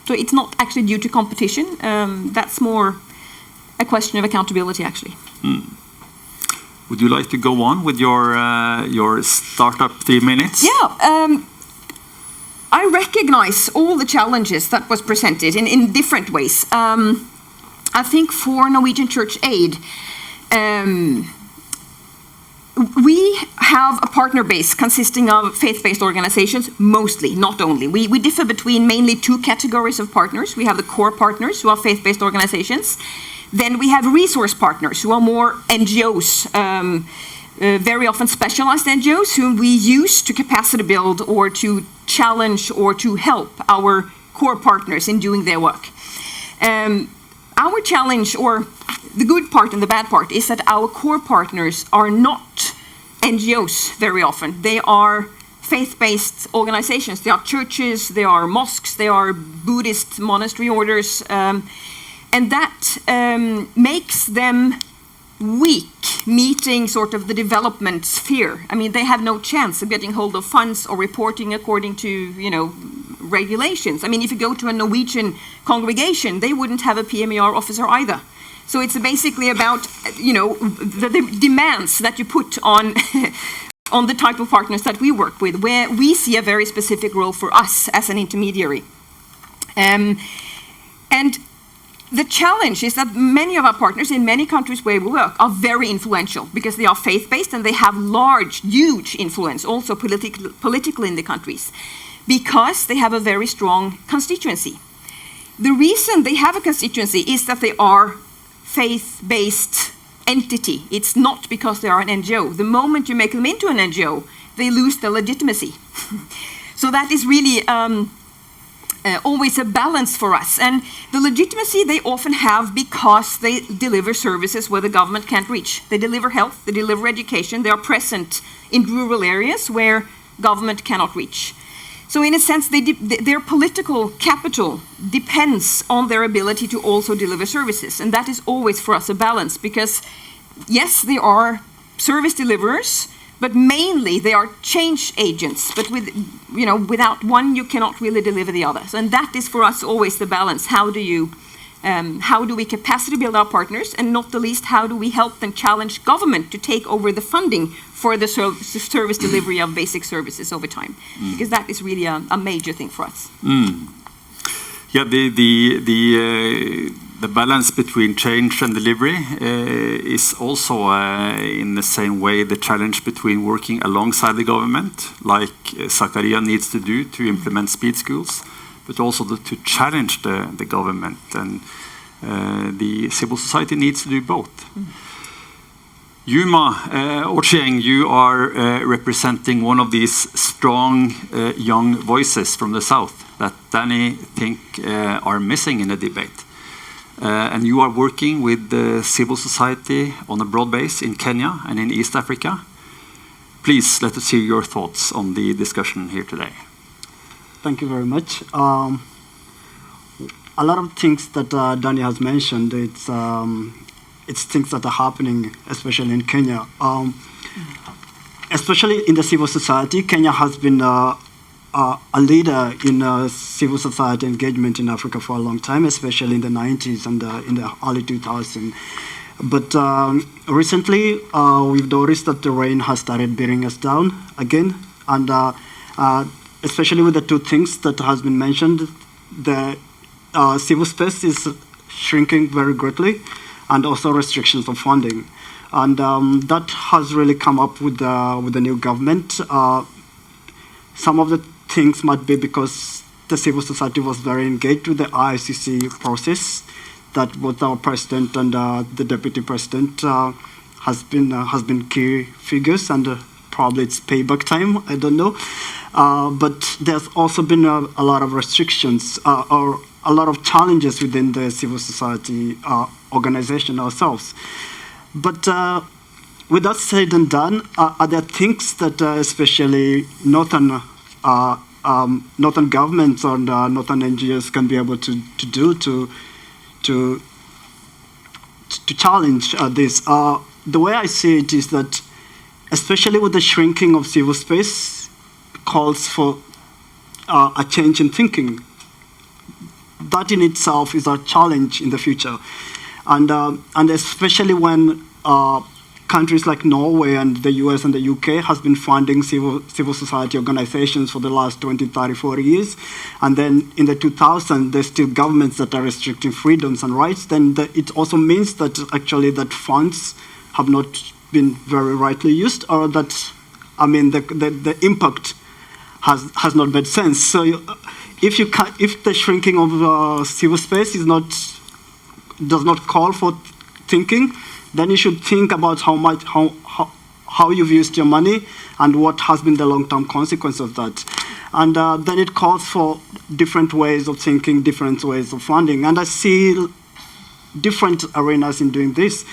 So it's not actually due to competition. That's more a question of accountability, actually. Would you like to go on with your startup 3 minutes? Yeah. I recognize all the challenges that was presented in different ways. I think for Norwegian Church Aid, we have a partner base consisting of faith-based organizations, mostly, not only. We differ between mainly 2 categories of partners. We have the core partners, who are faith-based organizations. Then we have resource partners, who are more NGOs, very often specialized NGOs, whom we use to capacity build or to challenge or to help our core partners in doing their work. Our challenge, or the good part and the bad part, is that our core partners are not NGOs very often. They are faith-based organizations. They are churches, they are mosques, they are Buddhist monastery orders, and that makes them weak meeting sort of the development sphere. I mean, they have no chance of getting hold of funds or reporting according to, regulations. I mean, if you go to a Norwegian congregation, they wouldn't have a PMER officer either. So it's basically about, the demands that you put on on the type of partners that we work with, where we see a very specific role for us as an intermediary. And the challenge is that many of our partners in many countries where we work are very influential because they are faith-based and they have large, huge influence, also politically in the countries, because they have a very strong constituency. The reason they have a constituency is that they are faith-based entity. It's not because they are an NGO. The moment you make them into an NGO, they lose their legitimacy. So that is really always a balance for us. And the legitimacy they often have because they deliver services where the government can't reach. They deliver health, they deliver education, they are present in rural areas where government cannot reach. So in a sense, their political capital depends on their ability to also deliver services. And that is always for us a balance because, yes, they are service deliverers, but mainly they are change agents. But without one, you cannot really deliver the others. And that is for us always the balance. How do you How do we capacity build our partners, and not the least, how do we help them challenge government to take over the funding for the service delivery of basic services over time? Because that is really a major thing for us. Yeah, the balance between change and delivery is also in the same way the challenge between working alongside the government, like Zakaria needs to do to implement speed schools, but also to challenge the government, and the civil society needs to do both. Yuma Ochieng, you are representing one of these strong young voices from the South that Danny think are missing in the debate. And you are working with the civil society on a broad base in Kenya and in East Africa. Please let us hear your thoughts on the discussion here today. Thank you very much. A lot of things that Danny has mentioned, it's things that are happening, especially in Kenya. Especially in the civil society, Kenya has been a leader in civil society engagement in Africa for a long time, especially in the 90s and in the early 2000s. But recently, we've noticed that the rain has started beating us down again. And especially with the two things that has been mentioned, the civil space is shrinking very greatly, and also restrictions of funding. And that has really come up with the new government. Some of the things might be because the civil society was very engaged with the ICC process, that both our president and the deputy president has been key figures, and probably it's payback time, I don't know. But there's also been a lot of restrictions or a lot of challenges within the civil society organization ourselves. But with that said and done, are there things that especially northern governments and northern NGOs can be able to do to challenge this? The way I see it is that, especially with the shrinking of civil space, calls for a change in thinking. That in itself is a challenge in the future, and especially when countries like Norway and the US and the UK has been funding civil society organizations for the last 20, 30, 40 years, and then in the 2000s there's still governments that are restricting freedoms and rights, then it also means that actually that funds have not been very rightly used, or that, I mean, the impact has not made sense. So if the shrinking of civil space does not call for thinking, then you should think about how you've used your money and what has been the long-term consequence of that. And then it calls for different ways of thinking, different ways of funding. And I see different arenas in doing this.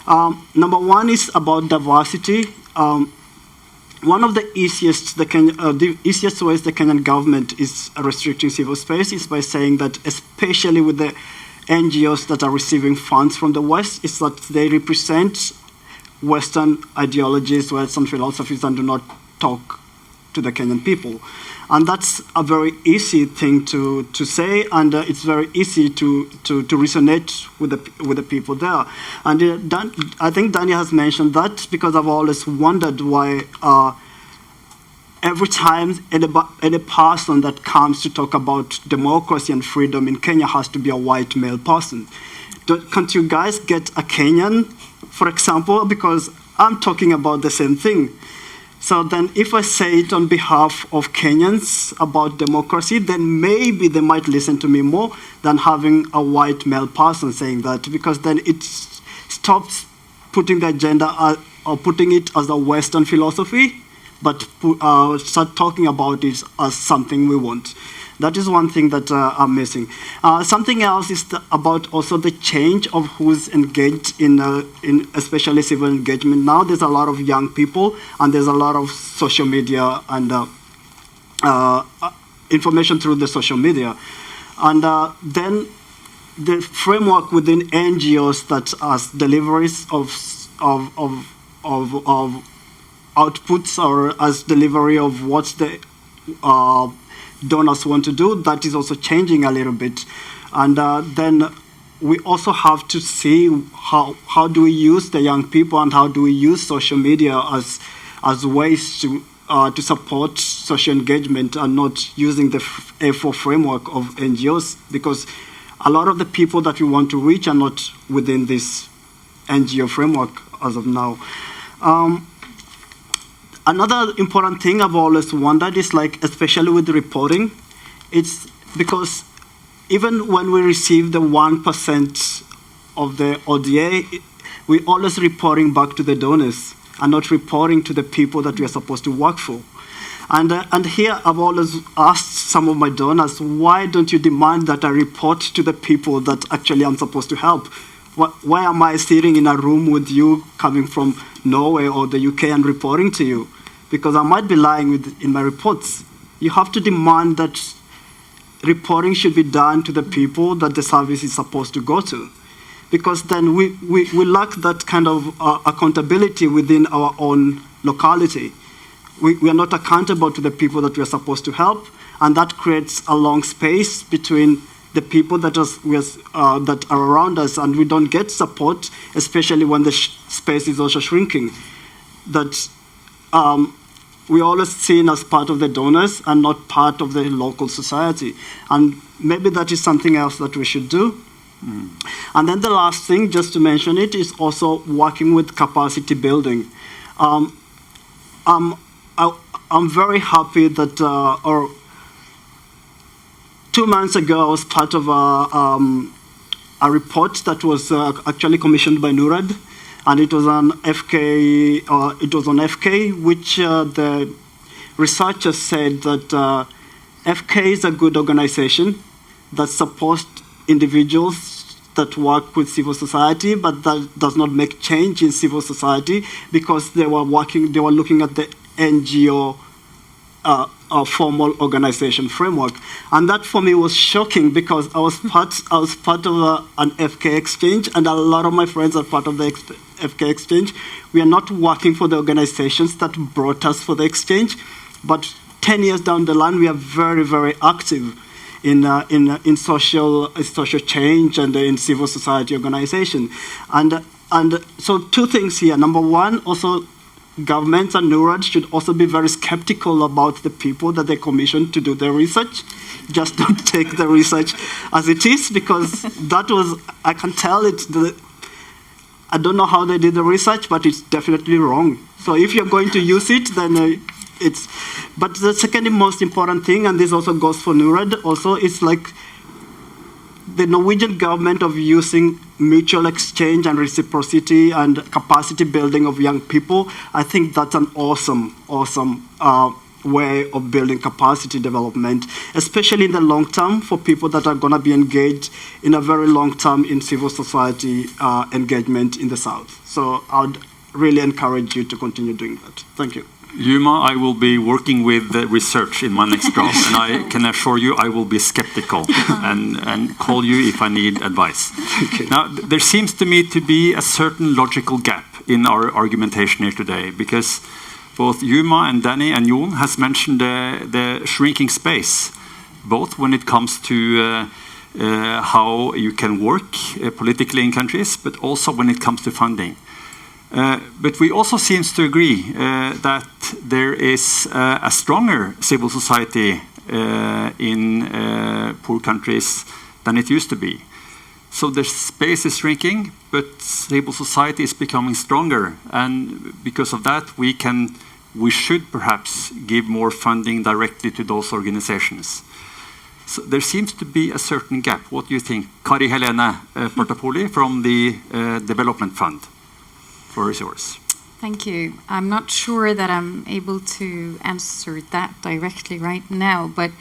Number one is about diversity. One of the easiest ways the Kenyan government is restricting civil space is by saying that, especially with the NGOs that are receiving funds from the West, is that they represent Western ideologies, Western philosophies, and do not talk to the Kenyan people. And that's a very easy thing to say, and it's very easy to resonate with the people there. And I think Danny has mentioned that, because I've always wondered why every time any person that comes to talk about democracy and freedom in Kenya has to be a white male person. Can't you guys get a Kenyan, for example? Because I'm talking about the same thing. So then if I say it on behalf of Kenyans about democracy, then maybe they might listen to me more than having a white male person saying that, because then it stops putting the agenda or putting it as a Western philosophy, but start talking about it as something we want. That is one thing that I'm missing. Something else is about also the change of who's engaged in especially civil engagement. Now there's a lot of young people, and there's a lot of social media and information through the social media. And then the framework within NGOs that as deliveries of outputs, or as delivery of what the donors want to do, that is also changing a little bit. And then we also have to see how do we use the young people and how do we use social media as ways to support social engagement and not using the A4 framework of NGOs, because a lot of the people that we want to reach are not within this NGO framework as of now. Another important thing I've always wondered is, like, especially with the reporting, it's because even when we receive the 1% of the ODA, we're always reporting back to the donors and not reporting to the people that we are supposed to work for. And here I've always asked some of my donors, why don't you demand that I report to the people that actually I'm supposed to help? Why am I sitting in a room with you coming from Norway or the UK and reporting to you? Because I might be lying in my reports. You have to demand that reporting should be done to the people that the service is supposed to go to. Because then we lack that kind of accountability within our own locality. We are not accountable to the people that we are supposed to help, and that creates a long space between the people that are around us, and we don't get support, especially when the space is also shrinking. That we're always seen as part of the donors and not part of the local society. And maybe that is something else that we should do. And then the last thing, just to mention it, is also working with capacity building. I'm very happy that 2 months ago I was part of a report that was actually commissioned by Norad, and it was on FK. Which the researchers said that FK is a good organization that supports individuals that work with civil society, but that does not make change in civil society, because they were looking at the NGO formal organization framework. And that for me was shocking, because I was part of an FK exchange, and a lot of my friends are part of the FK exchange. We are not working for the organizations that brought us for the exchange, but 10 years down the line, we are very, very active in social change and in civil society organization. And so 2 things here. Number one, also governments and Norad should also be very skeptical about the people that they commission to do their research. Just don't take the research as it is, because that was, I can tell I don't know how they did the research, but it's definitely wrong. So if you're going to use it, then but the second most important thing, and this also goes for Norad also, is like the Norwegian government of using mutual exchange and reciprocity and capacity building of young people. I think that's an awesome way of building capacity development, especially in the long term for people that are going to be engaged in a very long term in civil society engagement in the South. So I would really encourage you to continue doing that. Thank you. Yuma, I will be working with research in my next job, and I can assure you I will be skeptical and call you if I need advice. Okay. Now, there seems to me to be a certain logical gap in our argumentation here today, because both Yuma and Danny and Jon has mentioned the shrinking space, both when it comes to how you can work politically in countries, but also when it comes to funding. But we also seem to agree that there is a stronger civil society in poor countries than it used to be. So the space is shrinking, but civil society is becoming stronger, and because of that, we should perhaps give more funding directly to those organizations. So there seems to be a certain gap. What do you think? Kari Helene Portapoli from the Development Fund. Floor is yours. Thank you. I'm not sure that I'm able to answer that directly right now, but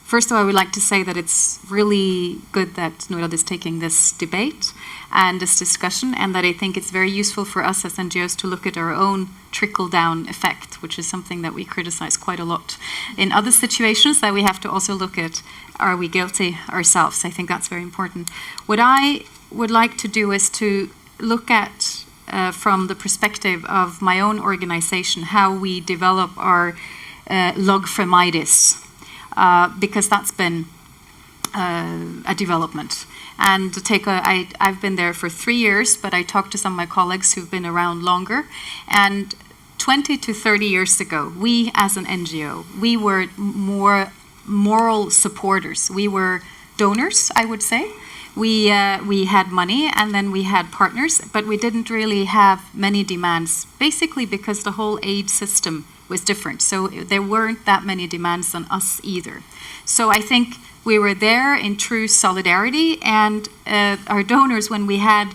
first of all, I would like to say that it's really good that Norad is taking this debate and this discussion, and that I think it's very useful for us as NGOs to look at our own trickle-down effect, which is something that we criticize quite a lot. In other situations that we have to also look at, are we guilty ourselves? I think that's very important. What I would like to do is to look at, from the perspective of my own organization, how we develop our log fremides, because that's been a development. And I've been there for 3 years, but I talked to some of my colleagues who've been around longer. And 20 to 30 years ago, we as an NGO, we were more moral supporters. We were donors, I would say. We had money and then we had partners, but we didn't really have many demands, basically because the whole aid system was different. So there weren't that many demands on us either. So I think we were there in true solidarity, and our donors, when we had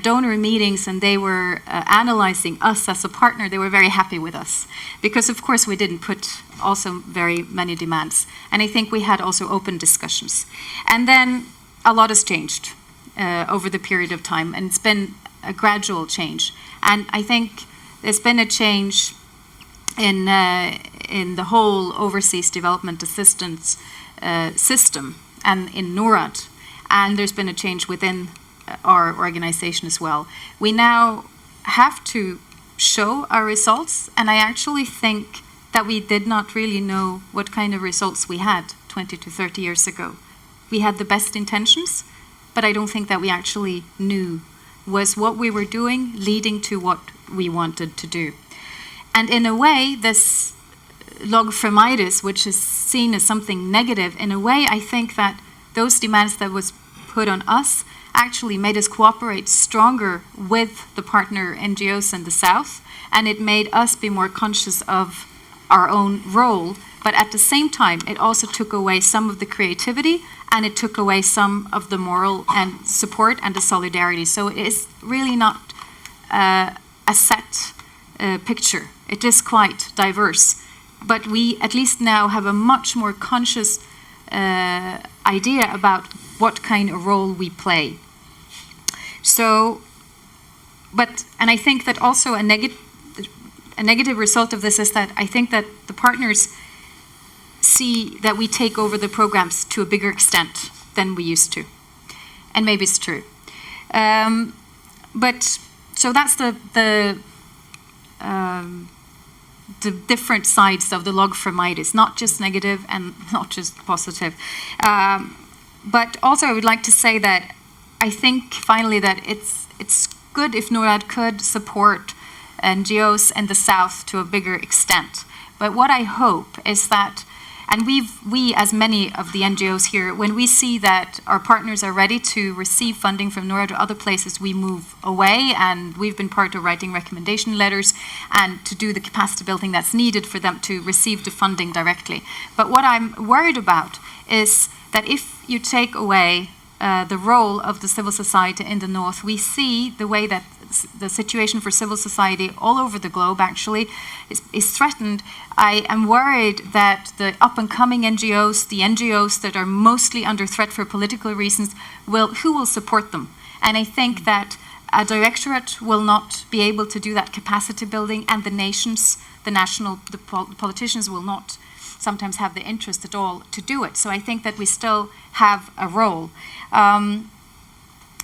donor meetings and they were analyzing us as a partner, they were very happy with us. Because of course we didn't put also very many demands. And I think we had also open discussions. And then a lot has changed over the period of time, and it's been a gradual change. And I think there's been a change in the whole overseas development assistance system and in Norad, and there's been a change within our organization as well. We now have to show our results, and I actually think that we did not really know what kind of results we had 20 to 30 years ago. We had the best intentions, but I don't think that we actually knew was what we were doing leading to what we wanted to do. And in a way, this logfremitis, which is seen as something negative, in a way, I think that those demands that was put on us actually made us cooperate stronger with the partner NGOs in the South, and it made us be more conscious of our own role. But at the same time, it also took away some of the creativity, and it took away some of the moral and support and the solidarity. So it is really not a set picture. It is quite diverse. But we at least now have a much more conscious idea about what kind of role we play. So, and I think that also a negative result of this is that I think that the partners see that we take over the programs to a bigger extent than we used to. And maybe it's true. But, so that's the different sides of the logfremitis, not just negative and not just positive. But also I would like to say that I think finally that it's good if Norad could support NGOs in the South to a bigger extent. But what I hope is that, and we as many of the NGOs here, when we see that our partners are ready to receive funding from Norad or other places, we move away, and we've been part of writing recommendation letters and to do the capacity building that's needed for them to receive the funding directly. But what I'm worried about is that if you take away the role of the civil society in the North, we see the way that the situation for civil society all over the globe actually is threatened. I am worried that the up-and-coming NGOs, the NGOs that are mostly under threat for political reasons, who will support them? And I think that a directorate will not be able to do that capacity building, and the politicians will not sometimes have the interest at all to do it. So I think that we still have a role.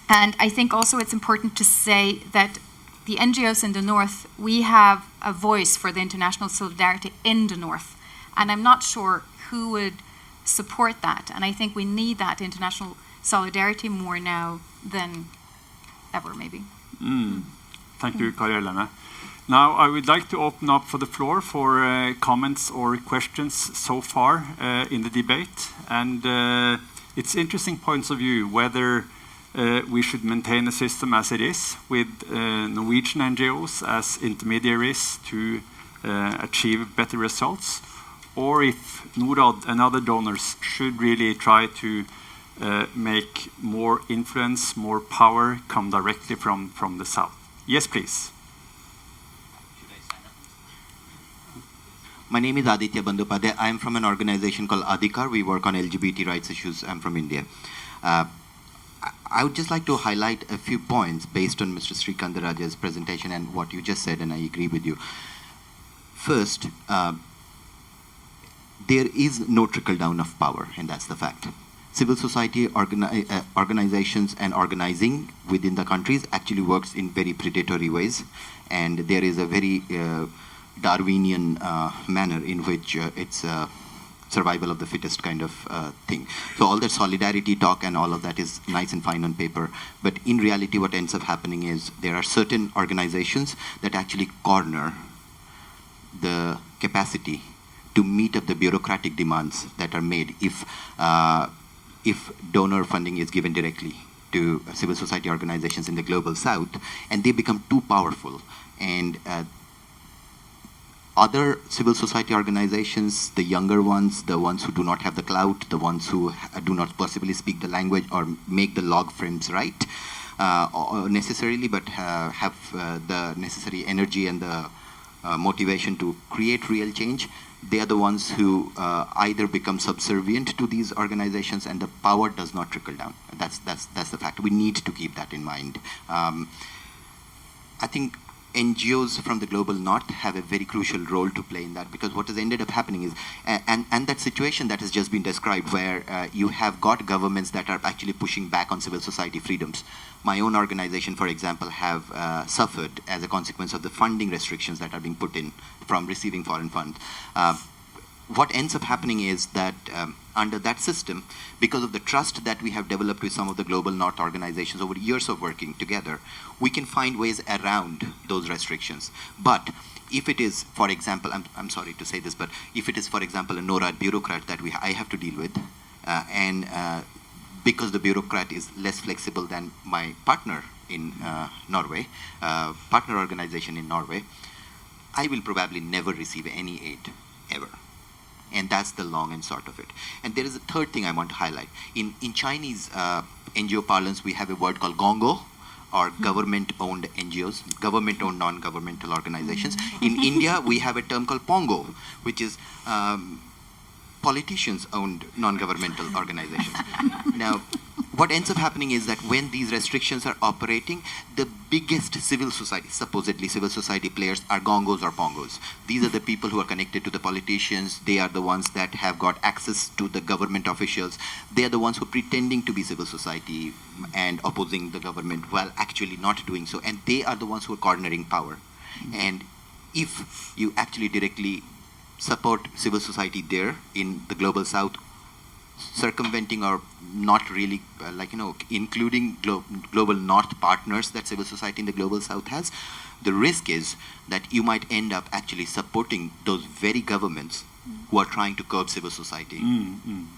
And I think also it's important to say that the NGOs in the North, we have a voice for the international solidarity in the North. And I'm not sure who would support that. And I think we need that international solidarity more now than ever, maybe. Thank you, Kari-Helene. Now I would like to open up for the floor for comments or questions so far in the debate. And it's interesting points of view whether we should maintain a system as it is with Norwegian NGOs as intermediaries to achieve better results, or if Norad and other donors should really try to make more influence, more power come directly from the South. Yes, please. My name is Aditya Bandyopadhyay. I am from an organization called Adhikar. We work on LGBT rights issues. I'm from India. I would just like to highlight a few points based on Mr. Sriskandarajah's presentation and what you just said, and I agree with you. First, there is no trickle-down of power, and that's the fact. Civil society organizations and organizing within the countries actually works in very predatory ways, and there is a very Darwinian manner in which it's survival of the fittest kind of thing. So all that solidarity talk and all of that is nice and fine on paper, but in reality what ends up happening is there are certain organizations that actually corner the capacity to meet up the bureaucratic demands that are made if donor funding is given directly to civil society organizations in the global south, and they become too powerful. And other civil society organizations, the younger ones, the ones who do not have the clout, the ones who do not possibly speak the language or make the log frames right necessarily, but have the necessary energy and the motivation to create real change, they are the ones who either become subservient to these organizations, and the power does not trickle down. That's the fact. We need to keep that in mind. I think NGOs from the global north have a very crucial role to play in that, because what has ended up happening is, and that situation that has just been described, where you have got governments that are actually pushing back on civil society freedoms. My own organization, for example, have suffered as a consequence of the funding restrictions that are being put in from receiving foreign funds. What ends up happening is that under that system, because of the trust that we have developed with some of the global north organizations over years of working together, we can find ways around those restrictions. But if it is, for example, I'm sorry to say this, but if it is, for example, a Norad bureaucrat that I have to deal with, and because the bureaucrat is less flexible than my partner in Norway, partner organization in Norway, I will probably never receive any aid, ever. And that's the long and short of it. And there is a third thing I want to highlight. In Chinese NGO parlance, we have a word called gongo, or government-owned NGOs, government-owned non-governmental organizations. In India, we have a term called pongo, which is politicians-owned non-governmental organizations. Now, what ends up happening is that when these restrictions are operating, the biggest civil society, supposedly civil society players, are gongos or pongos. These are the people who are connected to the politicians. They are the ones that have got access to the government officials. They are the ones who are pretending to be civil society and opposing the government while actually not doing so. And they are the ones who are cornering power. And if you actually directly support civil society there in the global south, circumventing or not really, including global north partners that civil society in the global south has, the risk is that you might end up actually supporting those very governments who are trying to curb civil society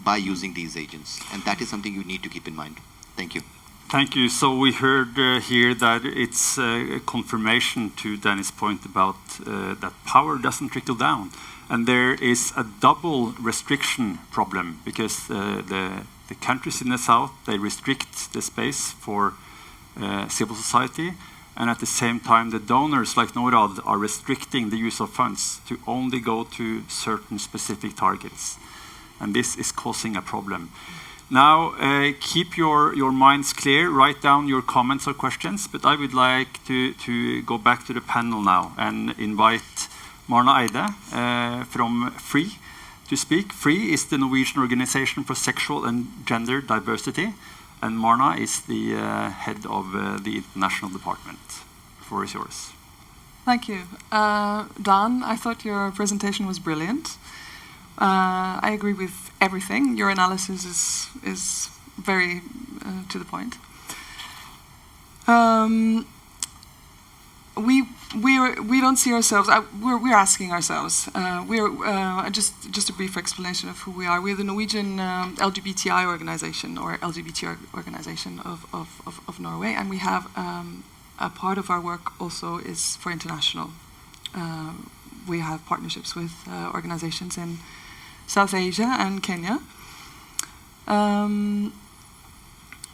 by using these agents. And that is something you need to keep in mind. Thank you. Thank you. So we heard here that it's a confirmation to Danny's point about that power doesn't trickle down. And there is a double restriction problem, because the countries in the south, they restrict the space for civil society, and at the same time the donors like Norad are restricting the use of funds to only go to certain specific targets. And this is causing a problem. Now, keep your minds clear, write down your comments or questions, but I would like to go back to the panel now and invite Marna Eide from FREE to speak. FREE is the Norwegian Organization for Sexual and Gender Diversity, and Marna is the head of the international department. The floor is yours. Thank you. Dan, I thought your presentation was brilliant. I agree with everything. Your analysis is very to the point. We don't see ourselves. We're asking ourselves. Just a brief explanation of who we are. We're the Norwegian LGBTI organization, or LGBT organization of Norway, and we have a part of our work also is for international. We have partnerships with organizations in South Asia and Kenya.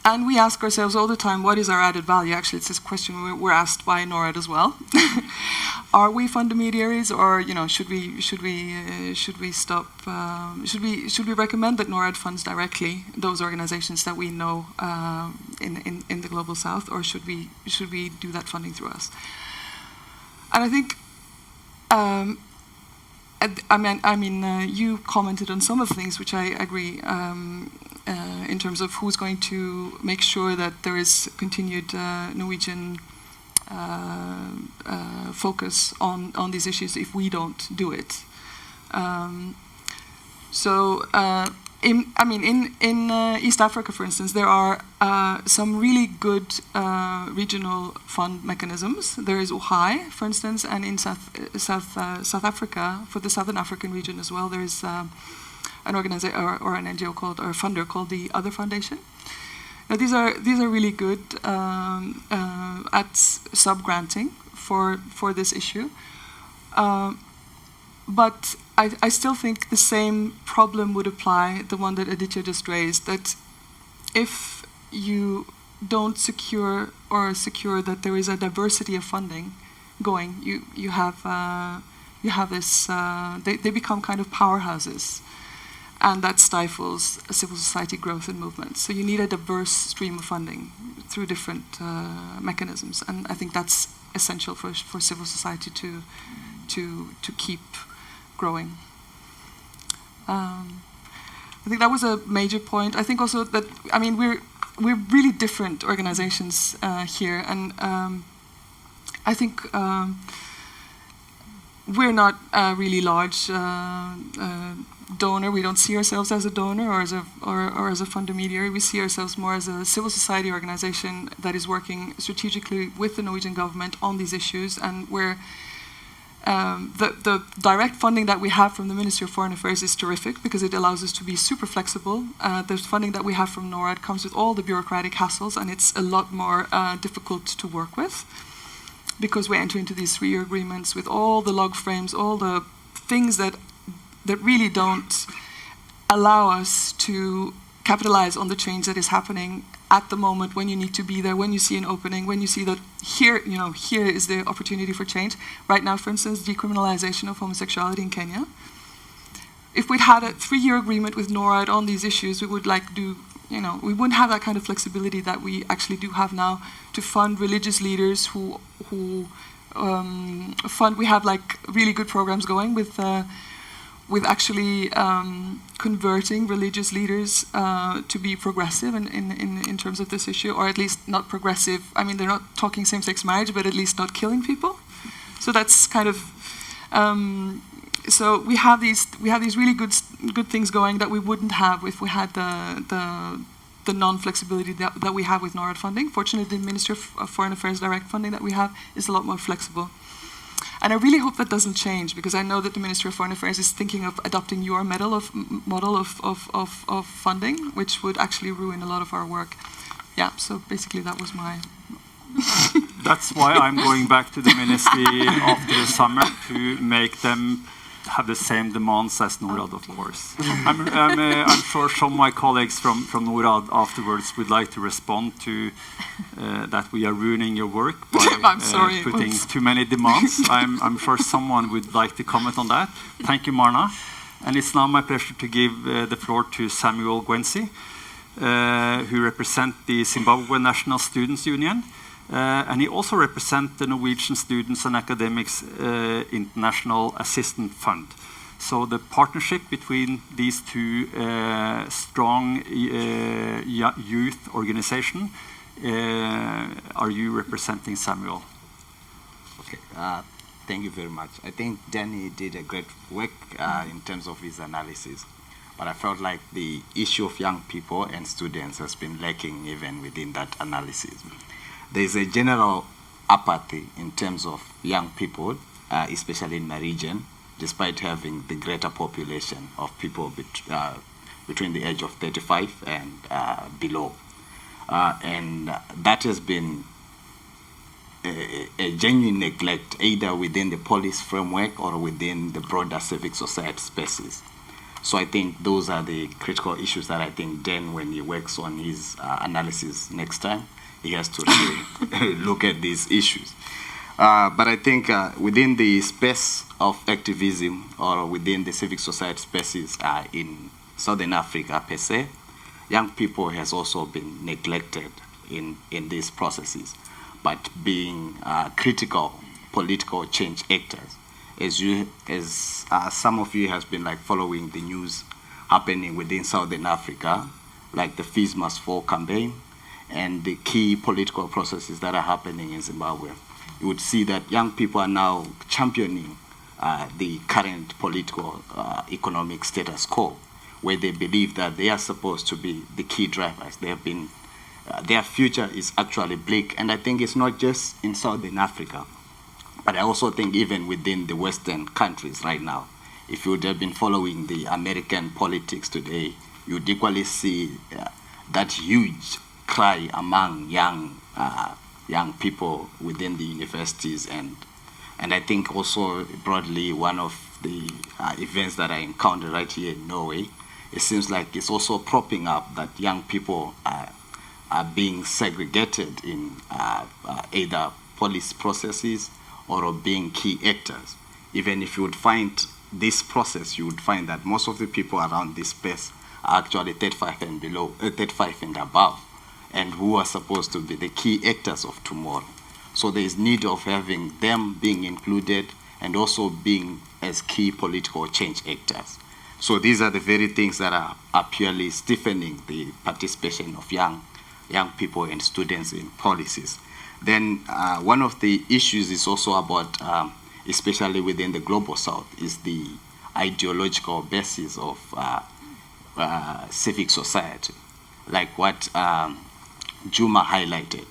And we ask ourselves all the time, what is our added value? Actually, it's this question we're asked by Norad as well. Are we fund intermediaries, or should we stop? Should we recommend that Norad funds directly those organizations that we know in the global south, or should we do that funding through us? And I think. You commented on some of the things which I agree in terms of who's going to make sure that there is continued Norwegian focus on these issues if we don't do it. So, in East Africa, for instance, there are some really good regional fund mechanisms. There is UHAI, for instance, and in South Africa, for the Southern African region as well, there is an organization or an NGO called, or a funder called the Other Foundation. Now, these are really good at sub-granting for this issue. But I still think the same problem would apply, the one that Aditya just raised, that if you don't secure that there is a diversity of funding going, you have this, they become kind of powerhouses, and that stifles civil society growth and movement. So you need a diverse stream of funding through different mechanisms, and I think that's essential for civil society to keep growing. I think that was a major point. I think also that, I mean, we're really different organizations here, and I think we're not a really large donor. We don't see ourselves as a donor or as a fund intermediary. We see ourselves more as a civil society organization that is working strategically with the Norwegian government on these issues, and where the direct funding that we have from the Ministry of Foreign Affairs is terrific because it allows us to be super flexible. The funding that we have from Norad comes with all the bureaucratic hassles, and it's a lot more difficult to work with because we enter into these 3-year agreements with all the log frames, all the things that really don't allow us to capitalize on the change that is happening at the moment when you need to be there, when you see an opening, when you see that here is the opportunity for change. Right now, for instance, decriminalization of homosexuality in Kenya. If we'd had a 3-year agreement with Norad on these issues, we would we wouldn't have that kind of flexibility that we actually do have now to fund religious leaders who fund. We have like really good programs going with actually converting religious leaders to be progressive in terms of this issue, or at least not progressive. I mean, they're not talking same-sex marriage, but at least not killing people. So that's kind of so we have these really good things going that we wouldn't have if we had the non-flexibility that we have with Norad funding. Fortunately, the Ministry of Foreign Affairs direct funding that we have is a lot more flexible. And I really hope that doesn't change, because I know that the Ministry of Foreign Affairs is thinking of adopting your model of funding, which would actually ruin a lot of our work. Yeah, so basically that was my... That's why I'm going back to the ministry after the summer to make them have the same demands as Norad, of course. I'm sure some of my colleagues from Norad afterwards would like to respond to that we are ruining your work by putting too many demands. I'm sure someone would like to comment on that. Thank you, Marna. And it's now my pleasure to give the floor to Samuel Gwensi, who represents the Zimbabwe National Students' Union. And he also represents the Norwegian Students and Academics International Assistance Fund. So the partnership between these two strong youth organizations, are you representing, Samuel? Okay, thank you very much. I think Danny did a great work in terms of his analysis, but I felt like the issue of young people and students has been lacking even within that analysis. There's a general apathy in terms of young people, especially in my region, despite having the greater population of people between the age of 35 and below. And that has been a genuine neglect, either within the police framework or within the broader civic society spaces. So I think those are the critical issues that I think Dan, when he works on his analysis next time, he has to really look at these issues. But I think within the space of activism or within the civic society spaces in Southern Africa per se, young people has also been neglected in these processes, but being critical political change actors. As some of you has been like following the news happening within Southern Africa, like the Fees Must Fall campaign, and the key political processes that are happening in Zimbabwe, you would see that young people are now championing the current political economic status quo, where they believe that they are supposed to be the key drivers. They have been, their future is actually bleak, and I think it's not just in Southern Africa, but I also think even within the Western countries right now. If you would have been following the American politics today, you would equally see that huge cry among young people within the universities, and I think also broadly one of the events that I encountered right here in Norway, it seems like it's also propping up that young people are being segregated in either police processes or being key actors. Even if you would find this process, you would find that most of the people around this space are actually 35 and below, 35 and above, and who are supposed to be the key actors of tomorrow. So there is need of having them being included and also being as key political change actors. So these are the very things that are purely stiffening the participation of young people and students in policies. Then one of the issues is also about, especially within the global south, is the ideological basis of civic society. Like what Juma highlighted,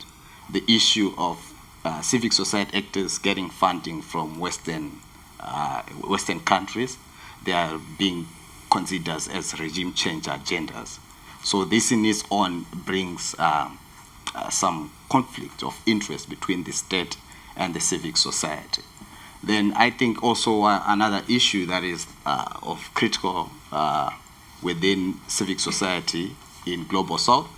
the issue of civic society actors getting funding from Western countries. They are being considered as regime change agendas. So this in its own brings some conflict of interest between the state and the civic society. Then I think also another issue that is of critical within civic society in Global South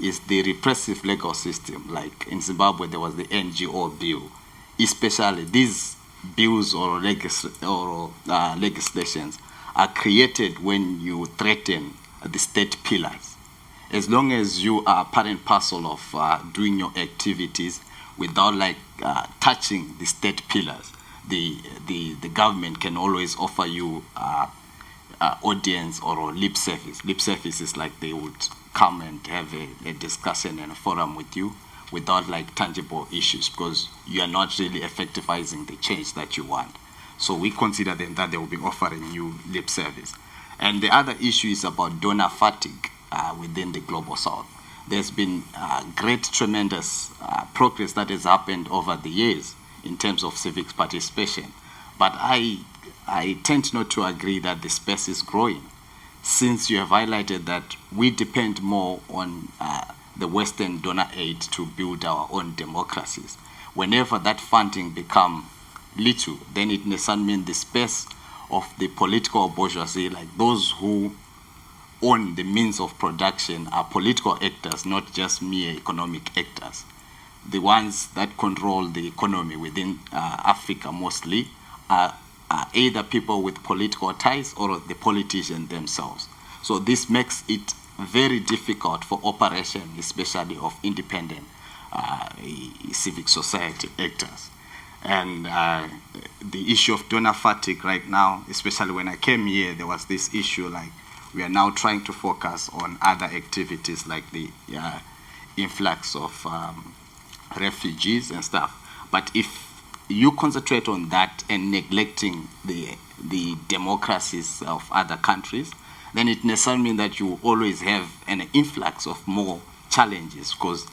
is the repressive legal system. Like in Zimbabwe, there was the NGO bill. Especially these bills or legislations are created when you threaten the state pillars. As long as you are part and parcel of doing your activities without touching the state pillars, the government can always offer you audience or lip service. Lip service is like they would come and have a discussion and a forum with you without tangible issues, because you are not really effectivizing the change that you want. So we consider them that they will be offering you lip service. And the other issue is about donor fatigue within the Global South. There's been great, tremendous progress that has happened over the years in terms of civic participation. But I tend not to agree that the space is growing, since you have highlighted that we depend more on the Western donor aid to build our own democracies. Whenever that funding becomes little, then it necessarily means the space of the political bourgeoisie, like those who own the means of production, are political actors, not just mere economic actors. The ones that control the economy within Africa mostly are either people with political ties or the politicians themselves. So this makes it very difficult for operation, especially of independent civic society actors. And the issue of donor fatigue right now, especially when I came here, there was this issue we are now trying to focus on other activities like the influx of refugees and stuff. But if you concentrate on that and neglecting the democracies of other countries, then it necessarily means that you always have an influx of more challenges, because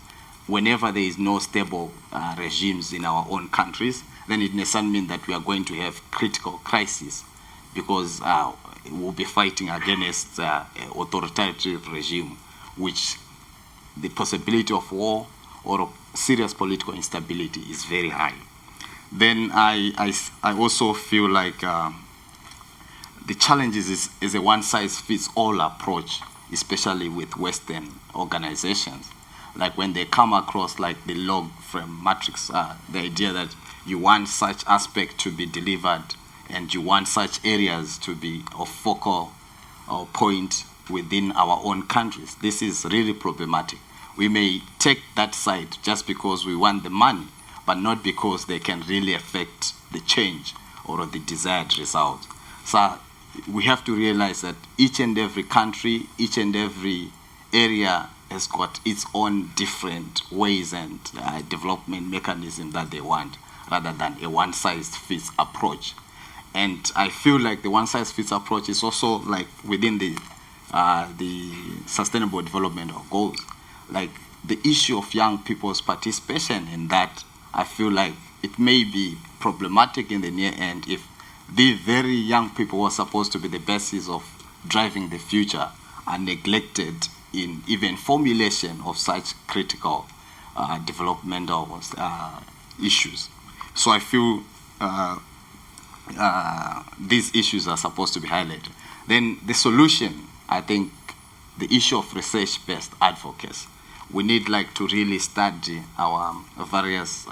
whenever there is no stable regimes in our own countries, then it necessarily means that we are going to have critical crises, because we'll be fighting against authoritarian regime, which the possibility of war or serious political instability is very high. Then I also feel like the challenges is a one-size-fits-all approach, especially with Western organizations. Like when they come across the log frame matrix, the idea that you want such aspect to be delivered and you want such areas to be of focal or point within our own countries. This is really problematic. We may take that side just because we want the money, but not because they can really affect the change or the desired result. So we have to realize that each and every country, each and every area has got its own different ways and development mechanism that they want, rather than a one-size-fits approach. And I feel like the one-size-fits approach is also like within the Sustainable Development Goals. Like the issue of young people's participation in that, I feel like it may be problematic in the near end if the very young people who are supposed to be the basis of driving the future are neglected in even formulation of such critical developmental issues. So I feel these issues are supposed to be highlighted. Then the solution, I think, the issue of research-based advocacy. We need like to really study our various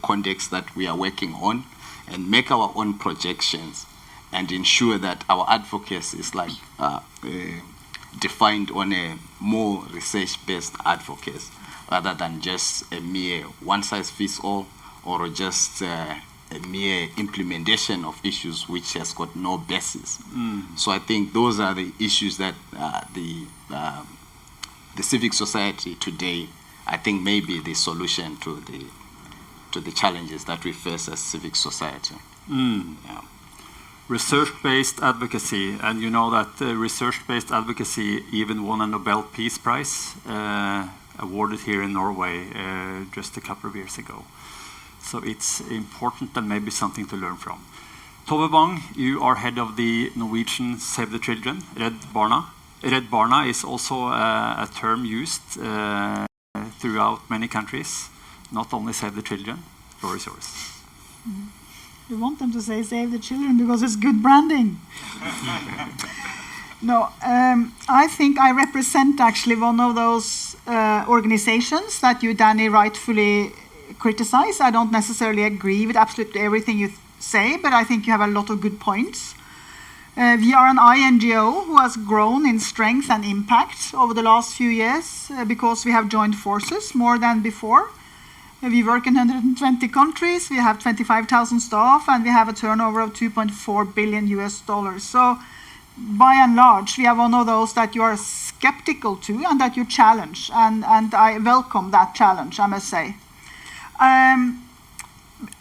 contexts that we are working on and make our own projections and ensure that our advocacy is like defined on a more research-based advocacy rather than just a mere one-size-fits-all or just a mere implementation of issues which has got no basis. So I think those are the issues that the civic society today, I think, may be the solution to the challenges that we face as civic society. Yeah. Research-based advocacy, and you know that research-based advocacy even won a Nobel Peace Prize awarded here in Norway just a couple of years ago. So it's important and maybe something to learn from. Tove Bang, you are head of the Norwegian Save the Children, Redd Barna. Redd Barna is also a term used throughout many countries, not only Save the Children. The floor is yours. You want them to say Save the Children because it's good branding. No, I think I represent actually one of those organizations that you, Danny, rightfully criticize. I don't necessarily agree with absolutely everything you say, but I think you have a lot of good points. We are an INGO who has grown in strength and impact over the last few years because we have joined forces more than before. We work in 120 countries, we have 25,000 staff, and we have a turnover of $2.4 billion US. So by and large, we are one of those that you are skeptical to and that you challenge, and I welcome that challenge, I must say.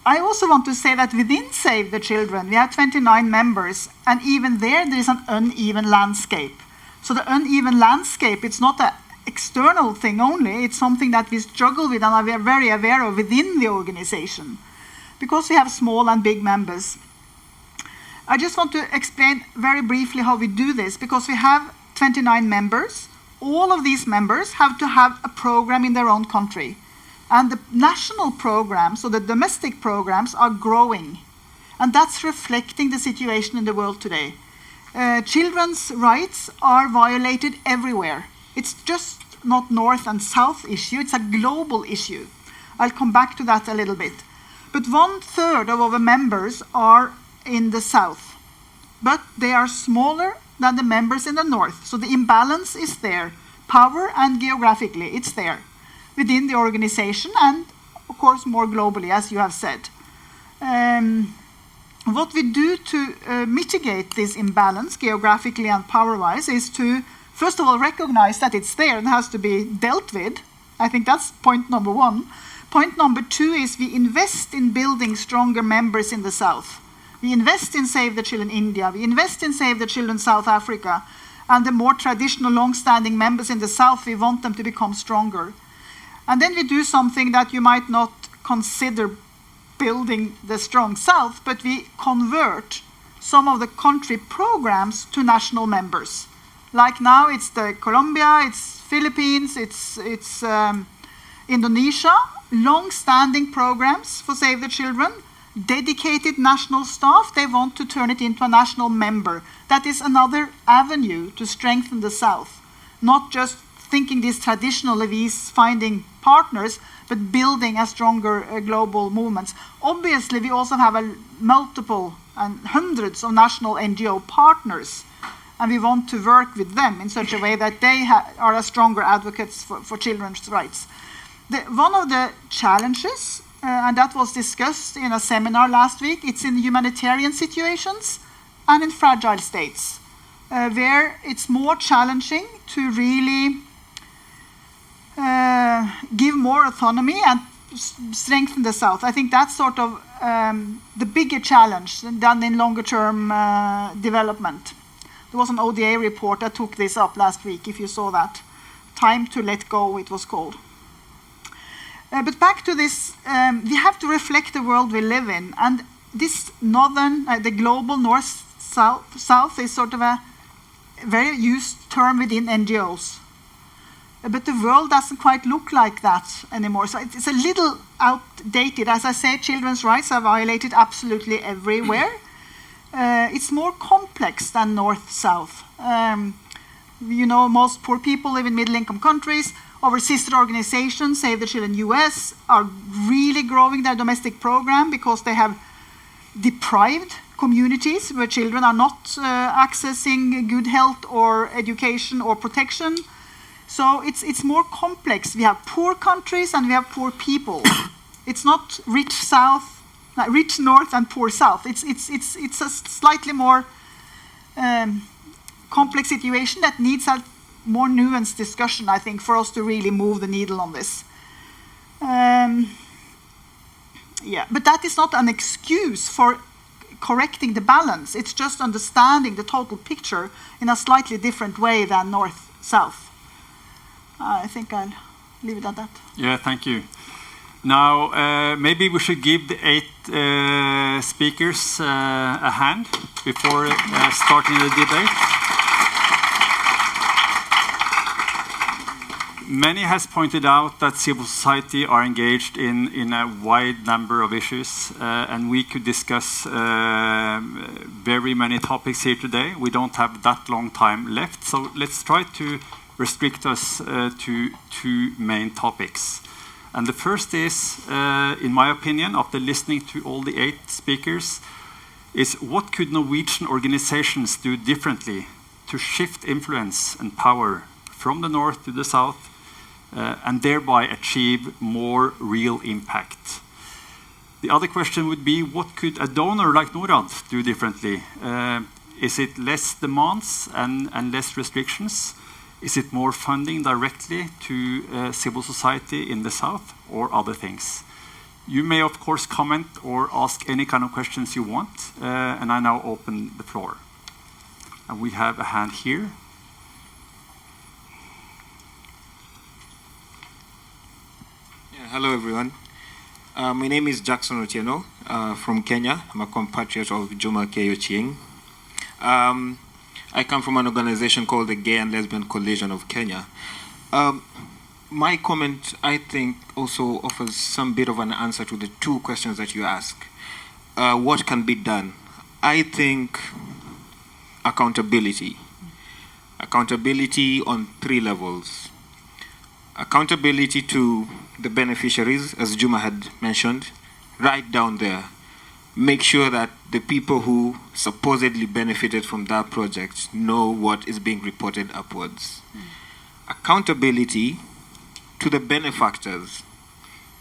I also want to say that within Save the Children, we have 29 members, and even there is an uneven landscape. So the uneven landscape, it's not an external thing only, it's something that we struggle with and are very aware of within the organization, because we have small and big members. I just want to explain very briefly how we do this, because we have 29 members. All of these members have to have a program in their own country. And the national programs, so the domestic programs, are growing. And that's reflecting the situation in the world today. Children's rights are violated everywhere. It's just not North and South issue, it's a global issue. I'll come back to that a little bit. But 1/3 of our members are in the South. But they are smaller than the members in the North. So the imbalance is there. Power and geographically, it's there within the organization and, of course, more globally, as you have said. What we do to mitigate this imbalance, geographically and power-wise, is to, first of all, recognize that it's there and has to be dealt with. I think that's point number one. Point number two is we invest in building stronger members in the South. We invest in Save the Children India. We invest in Save the Children South Africa. And the more traditional, long-standing members in the South, we want them to become stronger. And then we do something that you might not consider building the strong South, but we convert some of the country programs to national members. Like now, it's the Colombia, it's Philippines, it's Indonesia, long-standing programs for Save the Children, dedicated national staff. They want to turn it into a national member. That is another avenue to strengthen the South, not just thinking these traditional levies, finding partners, but building a stronger global movements. Obviously, we also have multiple and hundreds of national NGO partners, and we want to work with them in such a way that they are a stronger advocates for children's rights. One of the challenges, and that was discussed in a seminar last week, it's in humanitarian situations and in fragile states, where it's more challenging to really give more autonomy and strengthen the South. I think that's sort of the bigger challenge than in longer term development. There was an ODA report that took this up last week, if you saw that. Time to let go, it was called. But back to this, we have to reflect the world we live in. And this northern, the global north-south is sort of a very used term within NGOs. But the world doesn't quite look like that anymore. So it's a little outdated. As I say, children's rights are violated absolutely everywhere. It's more complex than north-south. You know, most poor people live in middle-income countries. Our sister organizations, Save the Children US, are really growing their domestic program because they have deprived communities where children are not accessing good health or education or protection. So it's more complex. We have poor countries and we have poor people. It's not rich south, rich north and poor south. It's a slightly more complex situation that needs a more nuanced discussion, I think, for us to really move the needle on this. Yeah, but that is not an excuse for correcting the balance. It's just understanding the total picture in a slightly different way than north-south. I think I'll leave it at that. Yeah, thank you. Now, maybe we should give the 8 speakers a hand before starting the debate. Many has pointed out that civil society are engaged in a wide number of issues, and we could discuss very many topics here today. We don't have that long time left, so let's try to restrict us to 2 main topics. And the first is, in my opinion, after listening to all the 8 speakers, is what could Norwegian organizations do differently to shift influence and power from the north to the south, and thereby achieve more real impact. The other question would be, what could a donor like Norad do differently? Is it less demands and less restrictions? Is it more funding directly to civil society in the south, or other things? You may, of course, comment or ask any kind of questions you want, and I now open the floor. And we have a hand here. Hello, everyone. My name is Jackson Otieno from Kenya. I'm a compatriot of Juma K. Ochieng. I come from an organization called the Gay and Lesbian Coalition of Kenya. My comment, I think, also offers some bit of an answer to the 2 questions that you ask. What can be done? I think accountability. Accountability on 3 levels. Accountability to the beneficiaries, as Juma had mentioned, right down there. Make sure that the people who supposedly benefited from that project know what is being reported upwards. Accountability to the benefactors.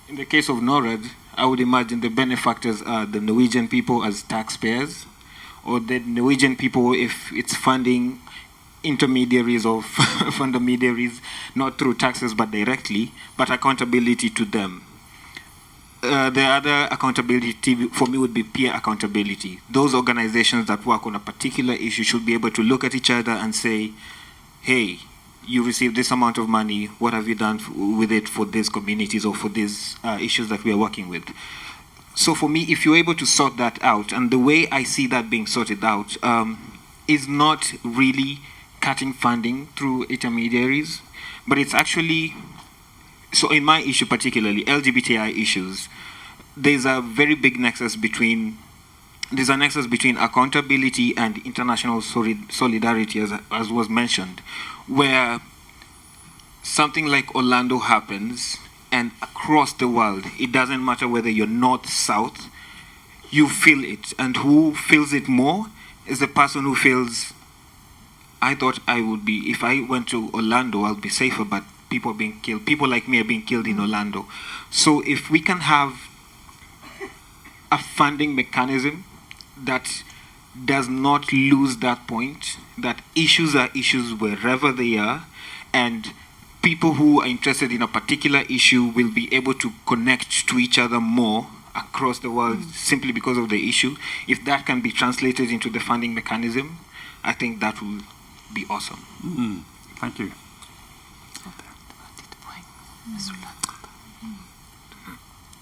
In the case of Norad, I would imagine the benefactors are the Norwegian people as taxpayers, or the Norwegian people if it's funding intermediaries or fundamediaries, not through taxes but directly, but accountability to them. The other accountability for me would be peer accountability. Those organizations that work on a particular issue should be able to look at each other and say, hey, you received this amount of money, what have you done with it for these communities or for these issues that we are working with? So for me, if you're able to sort that out, and the way I see that being sorted out is not really cutting funding through intermediaries, but it's actually, so in my issue particularly, LGBTI issues, there's a very big nexus between, there's a nexus between accountability and international solidarity, as was mentioned, where something like Orlando happens, and across the world, it doesn't matter whether you're north, south, you feel it. And who feels it more is the person who feels, I thought I would be, if I went to Orlando, I'll be safer, but people are being killed. People like me are being killed in Orlando. So if we can have a funding mechanism that does not lose that point, that issues are issues wherever they are, and people who are interested in a particular issue will be able to connect to each other more across the world simply because of the issue. If that can be translated into the funding mechanism, I think that will be awesome. Thank you.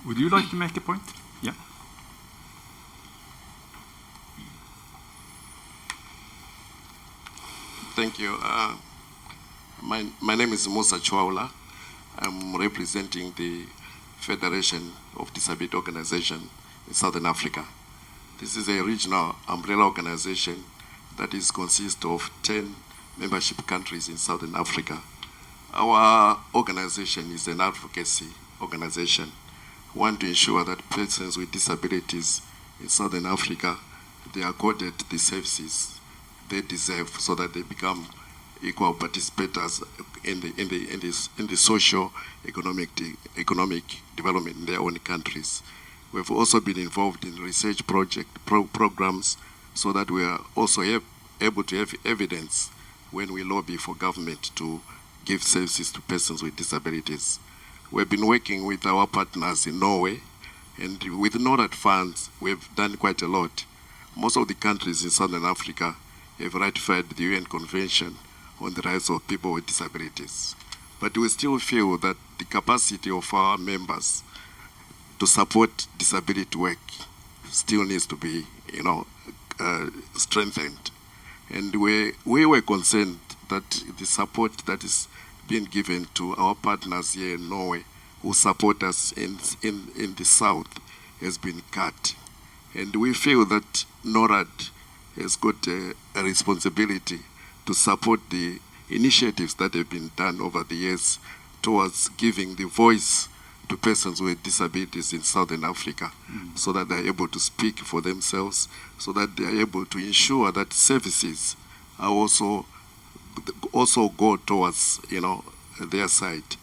Would you like to make a point? Yeah. Thank you. My name is Musa Chwaula. I'm representing the Federation of Disability Organization in Southern Africa. This is a regional umbrella organization that consists of 10 membership countries in Southern Africa. Our organization is an advocacy organization. We want to ensure that persons with disabilities in Southern Africa, they are accorded the services they deserve so that they become equal participators in the social economic development in their own countries. We've also been involved in research programs so that we are also able to have evidence when we lobby for government to give services to persons with disabilities. We've been working with our partners in Norway, and with Norad funds, we've done quite a lot. Most of the countries in Southern Africa have ratified the UN Convention on the Rights of People with Disabilities. But we still feel that the capacity of our members to support disability work still needs to be, strengthened. And we were concerned that the support that is being given to our partners here in Norway who support us in the south has been cut. And we feel that Norad has got a responsibility to support the initiatives that have been done over the years towards giving the voice to persons with disabilities in Southern Africa, so that they're able to speak for themselves, so that they are able to ensure that services are also go towards their side.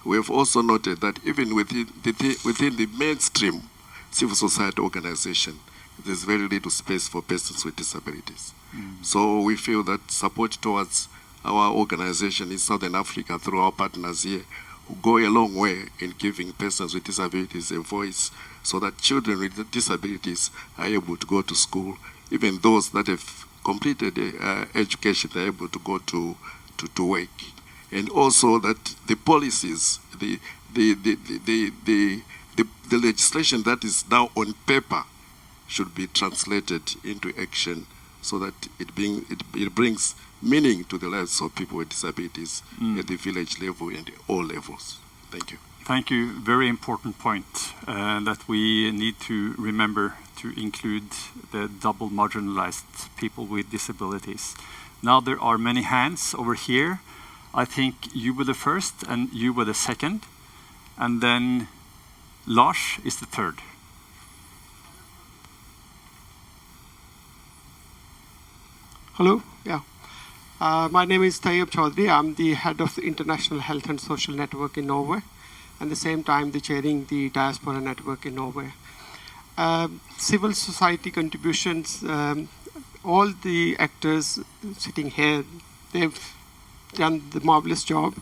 We have also noted that even within the mainstream civil society organization, there's very little space for persons with disabilities. So we feel that support towards our organization in Southern Africa through our partners here will go a long way in giving persons with disabilities a voice, so that children with disabilities are able to go to school. Even those that have completed education, they're able to go to work. And also that the policies, the legislation that is now on paper should be translated into action, so that it brings meaning to the lives of people with disabilities at the village level and all levels. Thank you. Thank you. Very important point that we need to remember to include the double marginalized people with disabilities. Now there are many hands over here. I think you were the first and you were the second, and then Lars is the third. Hello, yeah. My name is Tayyab Chaudhry. I'm the head of the International Health and Social Network in Norway, and at the same time chairing the Diaspora Network in Norway. Civil society contributions, all the actors sitting here, they've done the marvelous job.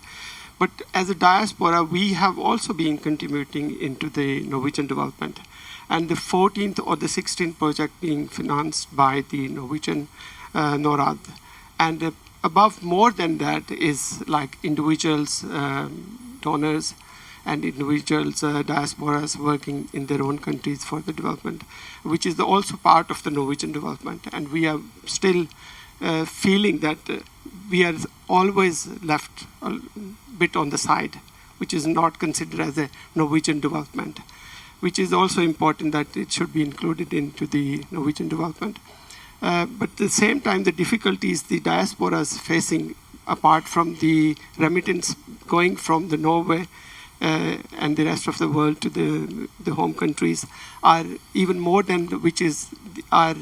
But as a diaspora, we have also been contributing into the Norwegian development. And the 14th or the 16th project being financed by the Norwegian Norad. And above more than that is like individuals, donors, and individuals, diasporas working in their own countries for the development, which is also part of the Norwegian development. And we are still feeling that we are always left a bit on the side, which is not considered as a Norwegian development, which is also important that it should be included into the Norwegian development. But at the same time, the difficulties the diaspora is facing, apart from the remittance going from the Norway and the rest of the world to the home countries, are even more than which is our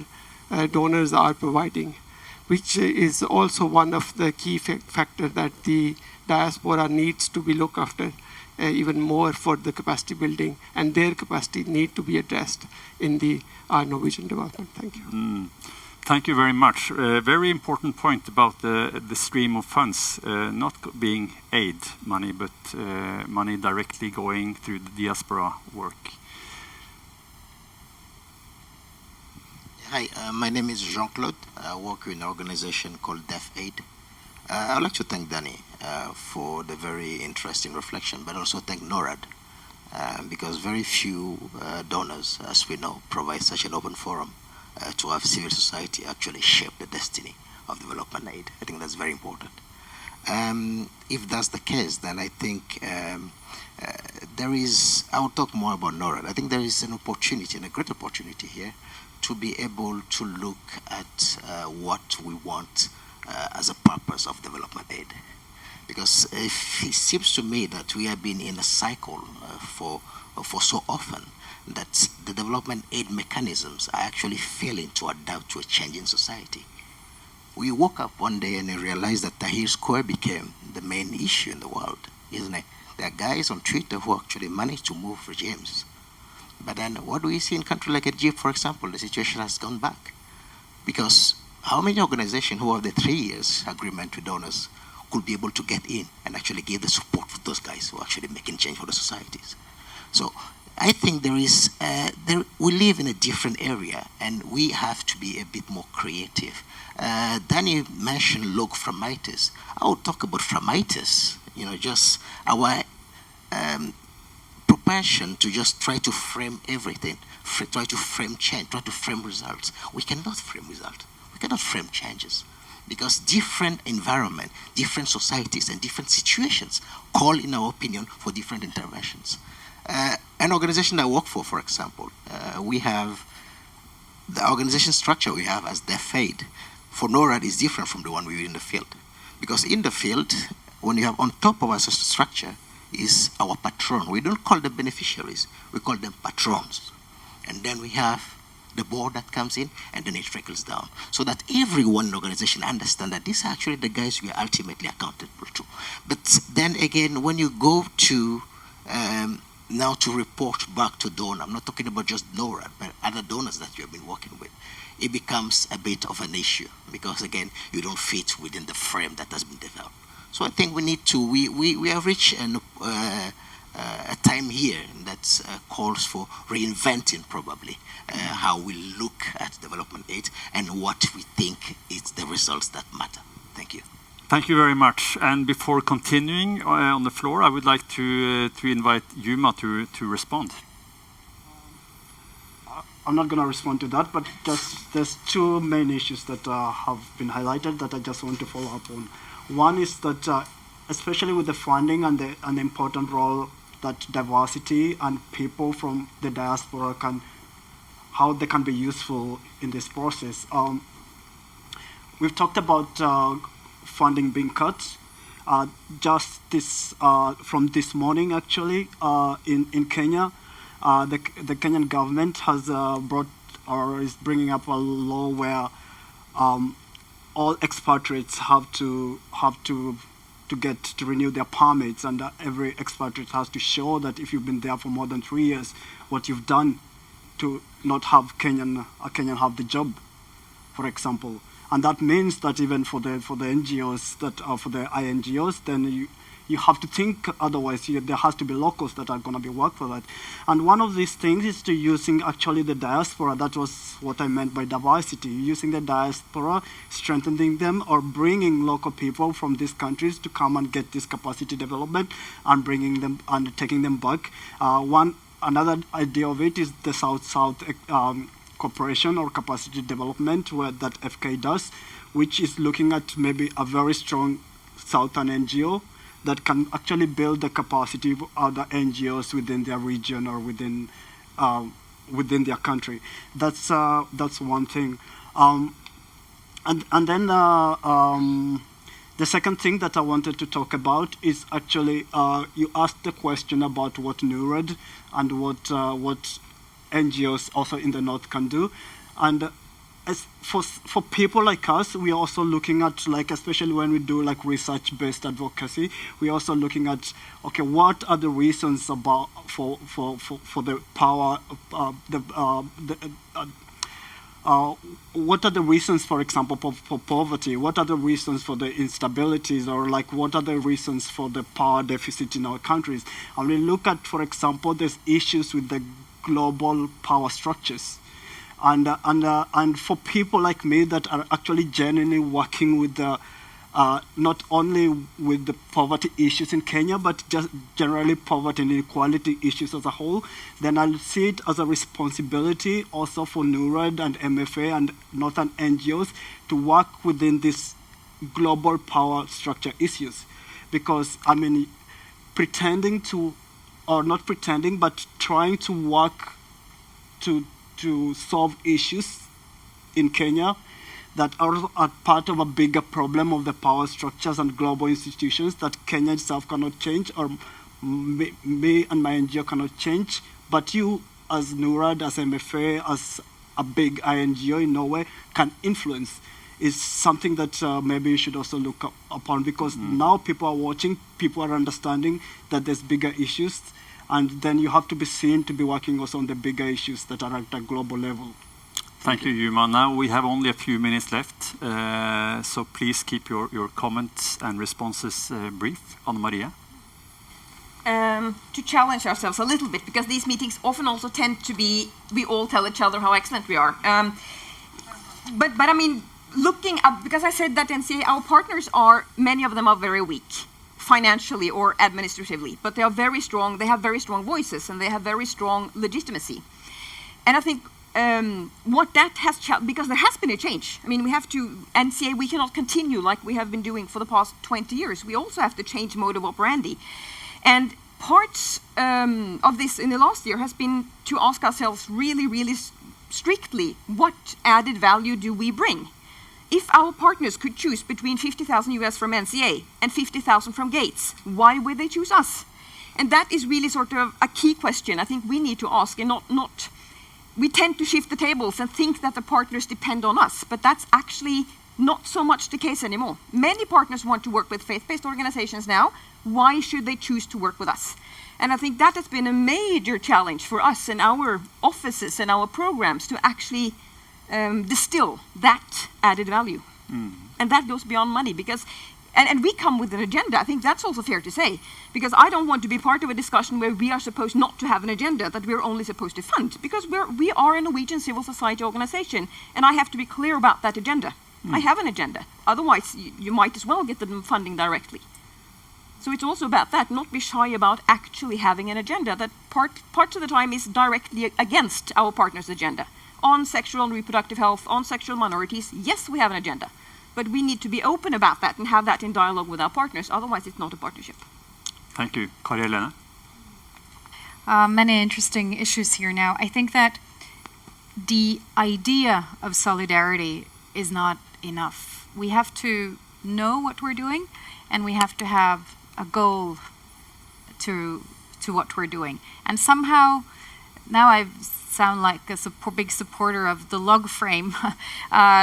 donors are providing, which is also one of the key factor that the diaspora needs to be looked after even more for the capacity building, and their capacity need to be addressed in the Norwegian development. Thank you. Thank you very much. Very important point about the stream of funds, not being aid money, but money directly going through the diaspora work. Hi, my name is Jean-Claude. I work in an organization called Deaf Aid. I'd like to thank Danny for the very interesting reflection, but also thank Norad, because very few donors, as we know, provide such an open forum to have civil society actually shape the destiny of development aid. I think that's very important. If that's the case, then I think I'll talk more about Norad. I think there is an opportunity, and a great opportunity here, to be able to look at what we want as a purpose of development aid. Because it seems to me that we have been in a cycle for so often that the development aid mechanisms are actually failing to adapt to a changing society. We woke up one day and realized that Tahrir Square became the main issue in the world, isn't it? There are guys on Twitter who actually managed to move regimes. But then what do we see in a country like Egypt, for example? The situation has gone back. Because how many organizations who have the 3 years agreement with donors could be able to get in and actually give the support for those guys who are actually making change for the societies? So I think we live in a different area, and we have to be a bit more creative. Danny mentioned log framitis. I will talk about framitis, just our propension to just try to frame everything, try to frame change, try to frame results. We cannot frame results. We cannot frame changes, because different environment, different societies, and different situations call, in our opinion, for different interventions. An organization I work for example, we have the organization structure we have as Deaf Aid for Norad is different from the one we use in the field. Because in the field, when you have on top of our structure is our patron. We don't call them beneficiaries, we call them patrons. And then we have the board that comes in, and then it trickles down. So that everyone in the organization understands that these are actually the guys we are ultimately accountable to. But then again, when you go to now to report back to donor, I'm not talking about just Norad, but other donors that you have been working with, it becomes a bit of an issue, because again, you don't fit within the frame that has been developed. So I think we need to, we have reached a time here that calls for reinventing probably how we look at development aid and what we think is the results that matter. Thank you. Thank you very much. And before continuing on the floor, I would like to invite Yuma to respond. I'm not going to respond to that, but there's two main issues that have been highlighted that I just want to follow up on. One is that, especially with the funding and the important role that diversity and people from the diaspora how they can be useful in this process. We've talked about funding being cut. Just from this morning, actually, in Kenya, the Kenyan government has brought or is bringing up a law where all expatriates have to get to renew their permits, and every expatriate has to show that if you've been there for more than 3 years, what you've done to not have a Kenyan have the job, for example. And that means that even for the NGOs that are for the INGOs, then you have to think otherwise. There has to be locals that are going to be work for that. And one of these things is to using actually the diaspora. That was what I meant by diversity. Using the diaspora, strengthening them, or bringing local people from these countries to come and get this capacity development and bringing them and taking them back. Another idea of it is the South-South cooperation or capacity development that FK does, which is looking at maybe a very strong Southern NGO that can actually build the capacity of other NGOs within their region or within their country. That's one thing. And then the second thing that I wanted to talk about is actually you asked the question about what Norad and what NGOs also in the North can do, and as for people like us, we are also looking at, like, especially when we do like research-based advocacy, we're also looking at, okay, what are the reasons about for the power what are the reasons, for example, for poverty? What are the reasons for the instabilities, or like what are the reasons for the power deficit in our countries? And we look at, for example, there's issues with the global power structures. And for people like me that are actually genuinely working with the not only with the poverty issues in Kenya, but just generally poverty and inequality issues as a whole, then I'll see it as a responsibility also for Norad and MFA and Northern NGOs to work within this global power structure issues. Because, I mean, pretending to, or not pretending, but trying to work to solve issues in Kenya that are part of a bigger problem of the power structures and global institutions that Kenya itself cannot change, or me and my NGO cannot change, but you as Norad, as MFA, as a big INGO in Norway can influence, is something that maybe you should also look upon, because now people are watching, people are understanding that there's bigger issues, and then you have to be seen to be working also on the bigger issues that are at a global level. Thank you, Yuma. Now we have only a few minutes left, so please keep your comments and responses brief. Anna-Maria? To challenge ourselves a little bit, because these meetings often also tend to be, we all tell each other how excellent we are. But I mean, looking up, because I said that NCA, our partners are, many of them are very weak, financially or administratively, but they are very strong, they have very strong voices, and they have very strong legitimacy. And I think what that has, because there has been a change. I mean, we have to, NCA, we cannot continue like we have been doing for the past 20 years. We also have to change mode of operandi. And parts of this in the last year has been to ask ourselves really, really strictly, what added value do we bring? If our partners could choose between 50,000 US from NCA and 50,000 from Gates, why would they choose us? And that is really sort of a key question I think we need to ask, and not we tend to shift the tables and think that the partners depend on us, but that's actually not so much the case anymore. Many partners want to work with faith-based organizations now. Why should they choose to work with us? And I think that has been a major challenge for us and our offices and our programs to actually distill that added value. And that goes beyond money, because and we come with an agenda. I think that's also fair to say, because I don't want to be part of a discussion where we are supposed not to have an agenda, that we're only supposed to fund, because we are a Norwegian civil society organization, and I have to be clear about that agenda. I have an agenda. Otherwise, you might as well get the funding directly. So it's also about that, not be shy about actually having an agenda that parts of the time is directly against our partners' agenda. On sexual and reproductive health, on sexual minorities, yes, we have an agenda. But we need to be open about that and have that in dialogue with our partners. Otherwise, it's not a partnership. Thank you. Kari-Helene? Many interesting issues here now. I think that the idea of solidarity is not enough. We have to know what we're doing, and we have to have a goal to what we're doing. And somehow, now I sound like a big supporter of the log frame,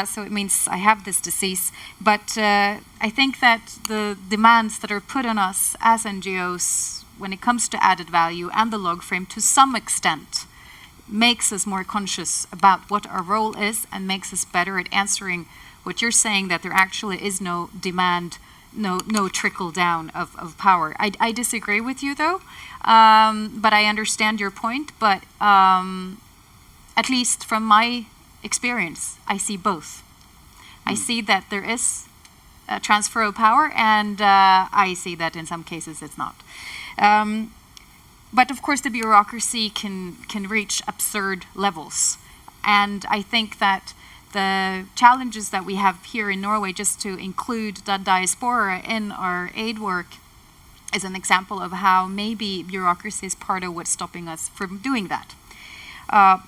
so it means I have this disease. But I think that the demands that are put on us as NGOs when it comes to added value and the log frame, to some extent, makes us more conscious about what our role is and makes us better at answering what you're saying, that there actually is no demand, no trickle down of power. I disagree with you, though, but I understand your point. But at least from my experience, I see both. I see that there is a transfer of power, and I see that in some cases it's not. But of course, the bureaucracy can reach absurd levels, and I think that the challenges that we have here in Norway, just to include the diaspora in our aid work, is an example of how maybe bureaucracy is part of what's stopping us from doing that. And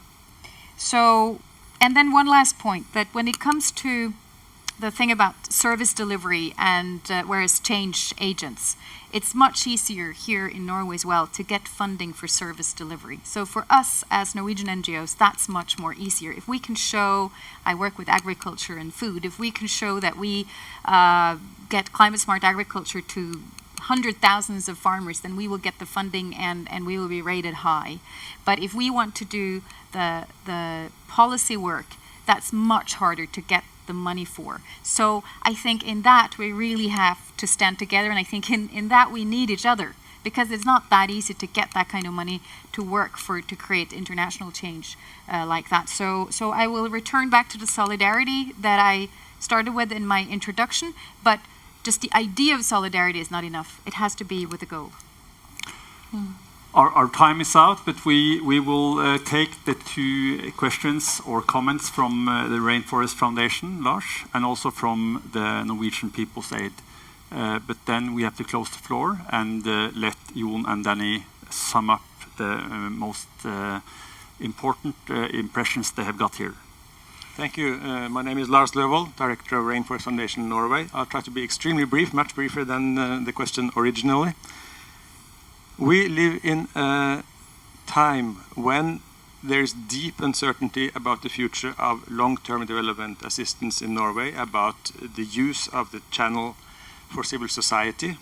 then one last point, that when it comes to the thing about service delivery and whereas change agents, it's much easier here in Norway as well to get funding for service delivery. So for us as Norwegian NGOs, that's much more easier. If we can show, I work with agriculture and food, if we can show that we get climate smart agriculture to hundreds of thousands of farmers, then we will get the funding and we will be rated high. But if we want to do the policy work that's much harder to get the money for. So I think in that we really have to stand together, and I think in that we need each other, because it's not that easy to get that kind of money to work to create international change like that. So I will return back to the solidarity that I started with in my introduction, but just the idea of solidarity is not enough. It has to be with a goal. Our time is out, but we will take the 2 questions or comments from the Rainforest Foundation, Lars, and also from the Norwegian People's Aid. But then we have to close the floor and let Jon and Danny sum up the most important impressions they have got here. Thank you. My name is Lars Løvold, Director of Rainforest Foundation in Norway. I'll try to be extremely brief, much briefer than the question originally. We live in a time when there is deep uncertainty about the future of long-term development assistance in Norway, about the use of the channel for civil society.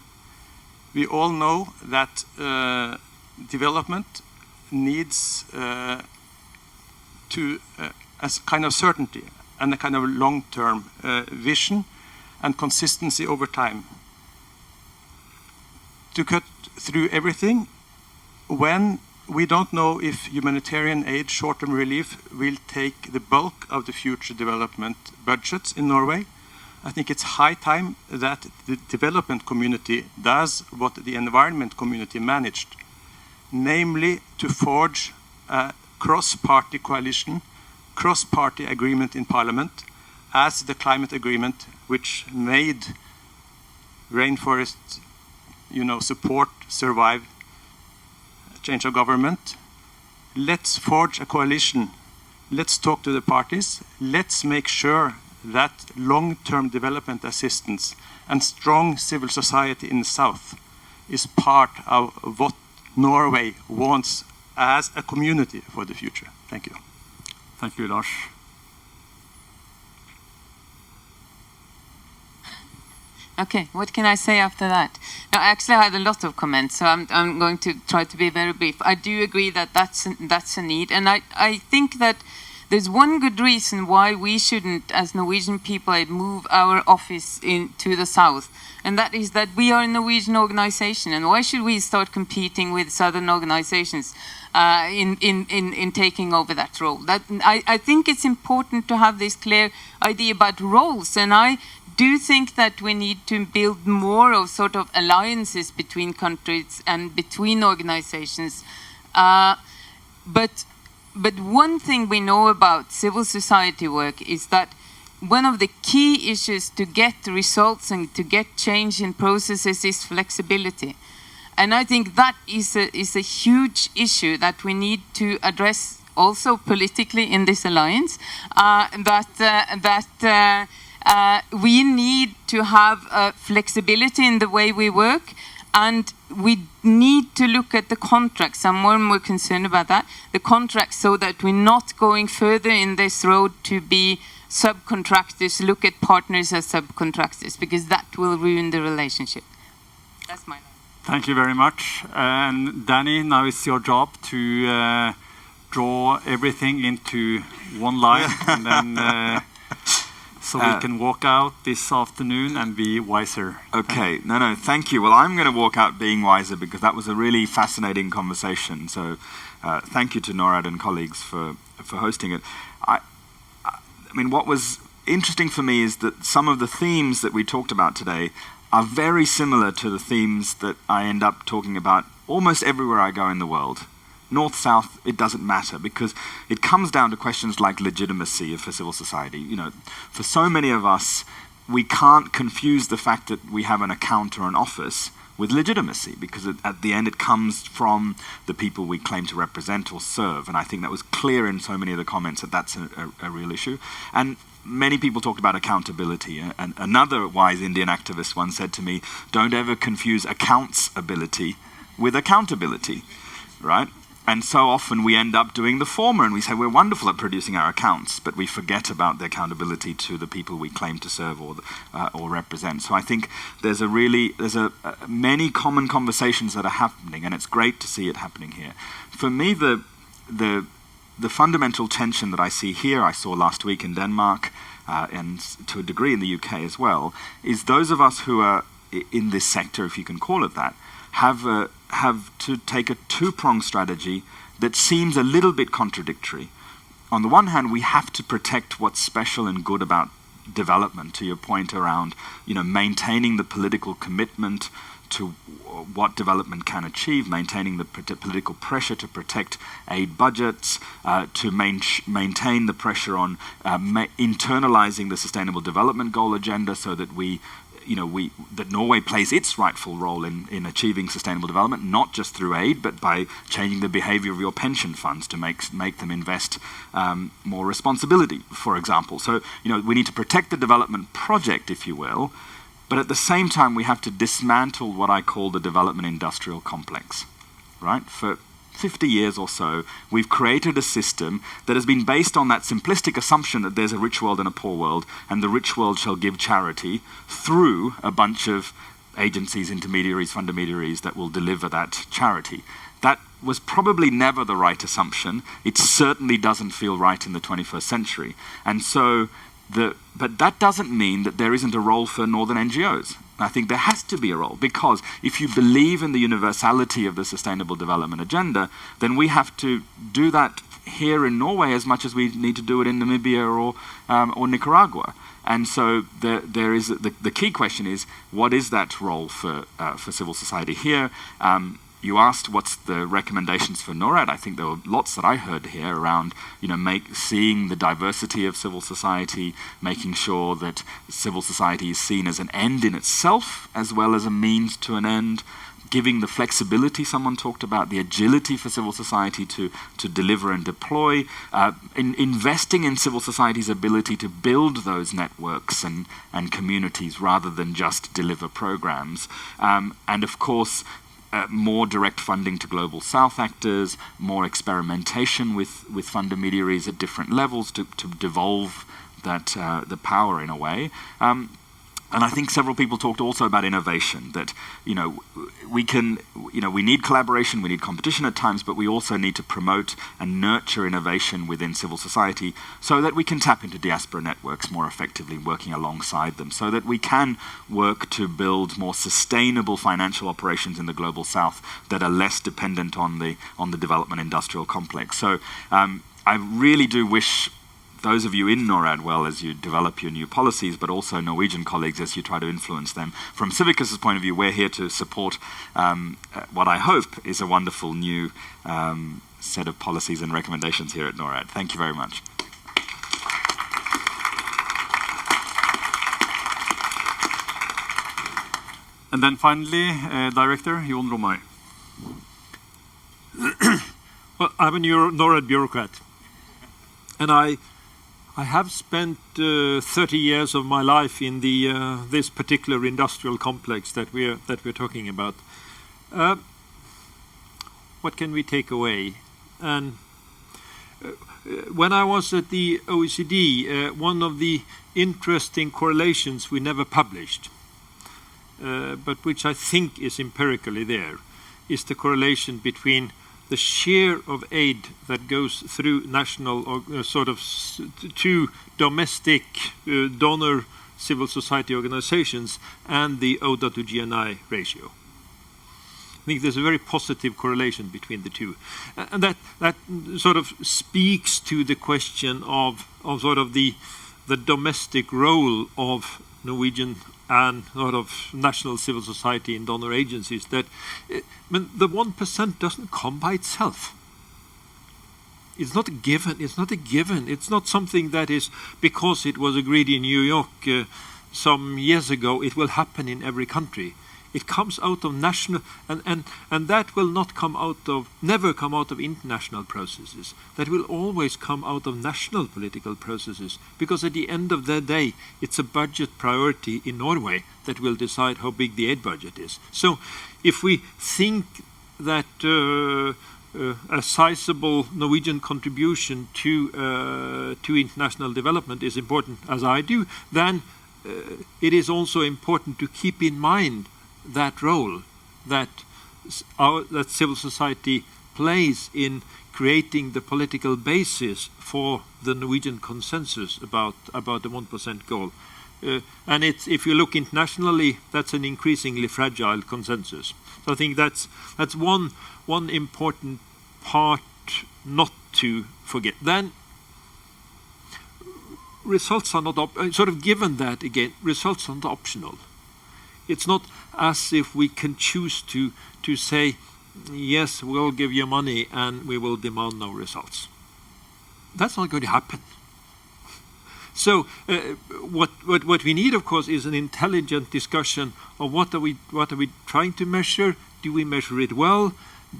We all know that development needs a kind of certainty and a kind of long-term vision and consistency over time. To cut through everything, when we don't know if humanitarian aid, short-term relief, will take the bulk of the future development budgets in Norway, I think it's high time that the development community does what the environment community managed, namely to forge a cross-party coalition, cross-party agreement in Parliament, as the climate agreement which made rainforests, support, survive, change of government. Let's forge a coalition. Let's talk to the parties. Let's make sure that long-term development assistance and strong civil society in the South is part of what Norway wants as a community for the future. Thank you. Thank you, Lars. Okay, what can I say after that? Now, actually, I had a lot of comments, so I'm going to try to be very brief. I do agree that that's a need, and I think that there's one good reason why we shouldn't, as Norwegian people, move our office to the south, and that is that we are a Norwegian organization, and why should we start competing with southern organizations in taking over that role? I think it's important to have this clear idea about roles, and I do think that we need to build more of sort of alliances between countries and between organizations. But one thing we know about civil society work is that one of the key issues to get results and to get change in processes is flexibility. And I think that is a huge issue that we need to address also politically in this alliance, we need to have flexibility in the way we work, and we need to look at the contracts. I'm more and more concerned about that, the contracts, so that we're not going further in this road to be subcontractors, look at partners as subcontractors, because that will ruin the relationship. That's my line. Thank you very much. And Danny, now it's your job to draw everything into one line, and then so we can walk out this afternoon and be wiser. Okay, no, thank you. Well, I'm going to walk out being wiser, because that was a really fascinating conversation. So thank you to Norad and colleagues for hosting it. I mean, what was interesting for me is that some of the themes that we talked about today are very similar to the themes that I end up talking about almost everywhere I go in the world. North, South, it doesn't matter, because it comes down to questions like legitimacy for civil society. For so many of us, we can't confuse the fact that we have an account or an office with legitimacy, because at the end it comes from the people we claim to represent or serve. And I think that was clear in so many of the comments that that's a real issue. And many people talked about accountability. And another wise Indian activist once said to me, don't ever confuse accounts-ability with accountability, right? And so often we end up doing the former, and we say we're wonderful at producing our accounts, but we forget about the accountability to the people we claim to serve or represent. So I think there's many common conversations that are happening, and it's great to see it happening here. For me, the the fundamental tension that I see here, I saw last week in Denmark, and to a degree in the UK as well, is those of us who are in this sector, if you can call it that, have to take a two-pronged strategy that seems a little bit contradictory. On the one hand, we have to protect what's special and good about development, to your point around, maintaining the political commitment to what development can achieve, maintaining the political pressure to protect aid budgets, to maintain the pressure on internalizing the Sustainable Development Goal agenda so that that Norway plays its rightful role in achieving sustainable development, not just through aid, but by changing the behavior of your pension funds to make them invest more responsibility, for example. So, we need to protect the development project, if you will, but at the same time, we have to dismantle what I call the development industrial complex, right? For 50 years or so, we've created a system that has been based on that simplistic assumption that there's a rich world and a poor world, and the rich world shall give charity through a bunch of agencies, intermediaries, fundamediaries that will deliver that charity. That was probably never the right assumption. It certainly doesn't feel right in the 21st century. And so, but that doesn't mean that there isn't a role for northern NGOs. I think there has to be a role, because if you believe in the universality of the Sustainable Development Agenda, then we have to do that here in Norway as much as we need to do it in Namibia or Nicaragua. And so there is the key question is, what is that role for civil society here? You asked what's the recommendations for Norad. I think there were lots that I heard here around, seeing the diversity of civil society, making sure that civil society is seen as an end in itself as well as a means to an end, giving the flexibility someone talked about, the agility for civil society to deliver and deploy, investing in civil society's ability to build those networks and communities rather than just deliver programs. And of course, more direct funding to global south actors, more experimentation with fundamediaries at different levels to devolve that the power in a way. And I think several people talked also about innovation, that, we need collaboration, we need competition at times, but we also need to promote and nurture innovation within civil society so that we can tap into diaspora networks more effectively, working alongside them, so that we can work to build more sustainable financial operations in the global south that are less dependent on the development industrial complex. So I really do wish those of you in Norad well as you develop your new policies, but also Norwegian colleagues as you try to influence them. From CIVICUS' point of view, we're here to support what I hope is a wonderful new set of policies and recommendations here at Norad. Thank you very much. And then finally, Director Jon Lomøy. Well, I'm a Norad bureaucrat, and I have spent 30 years of my life in this particular industrial complex that we're talking about. What can we take away? And when I was at the OECD, one of the interesting correlations we never published, but which I think is empirically there, is the correlation between the share of aid that goes through national or to domestic donor civil society organizations and the ODA to GNI ratio. I think there's a very positive correlation between the two, and that sort of speaks to the question of sort of the domestic role of Norwegian and sort of national civil society in donor agencies, that the 1% doesn't come by itself. It's not a given. It's not a given. It's not something that is because it was agreed in New York some years ago, it will happen in every country. It comes out of national, and that will not come out of, never come out of international processes. That will always come out of national political processes, because at the end of the day, it's a budget priority in Norway that will decide how big the aid budget is. So if we think that a sizable Norwegian contribution to international development is important, as I do, then it is also important to keep in mind that role that civil society plays in creating the political basis for the Norwegian consensus about the 1% goal. And if you look internationally, that's an increasingly fragile consensus. So I think that's one important part not to forget. Then results are not sort of given that again. Results are not optional. It's not as if we can choose to say, yes, we'll give you money and we will demand no results. That's not going to happen. So what we need, of course, is an intelligent discussion of what are we trying to measure? Do we measure it well?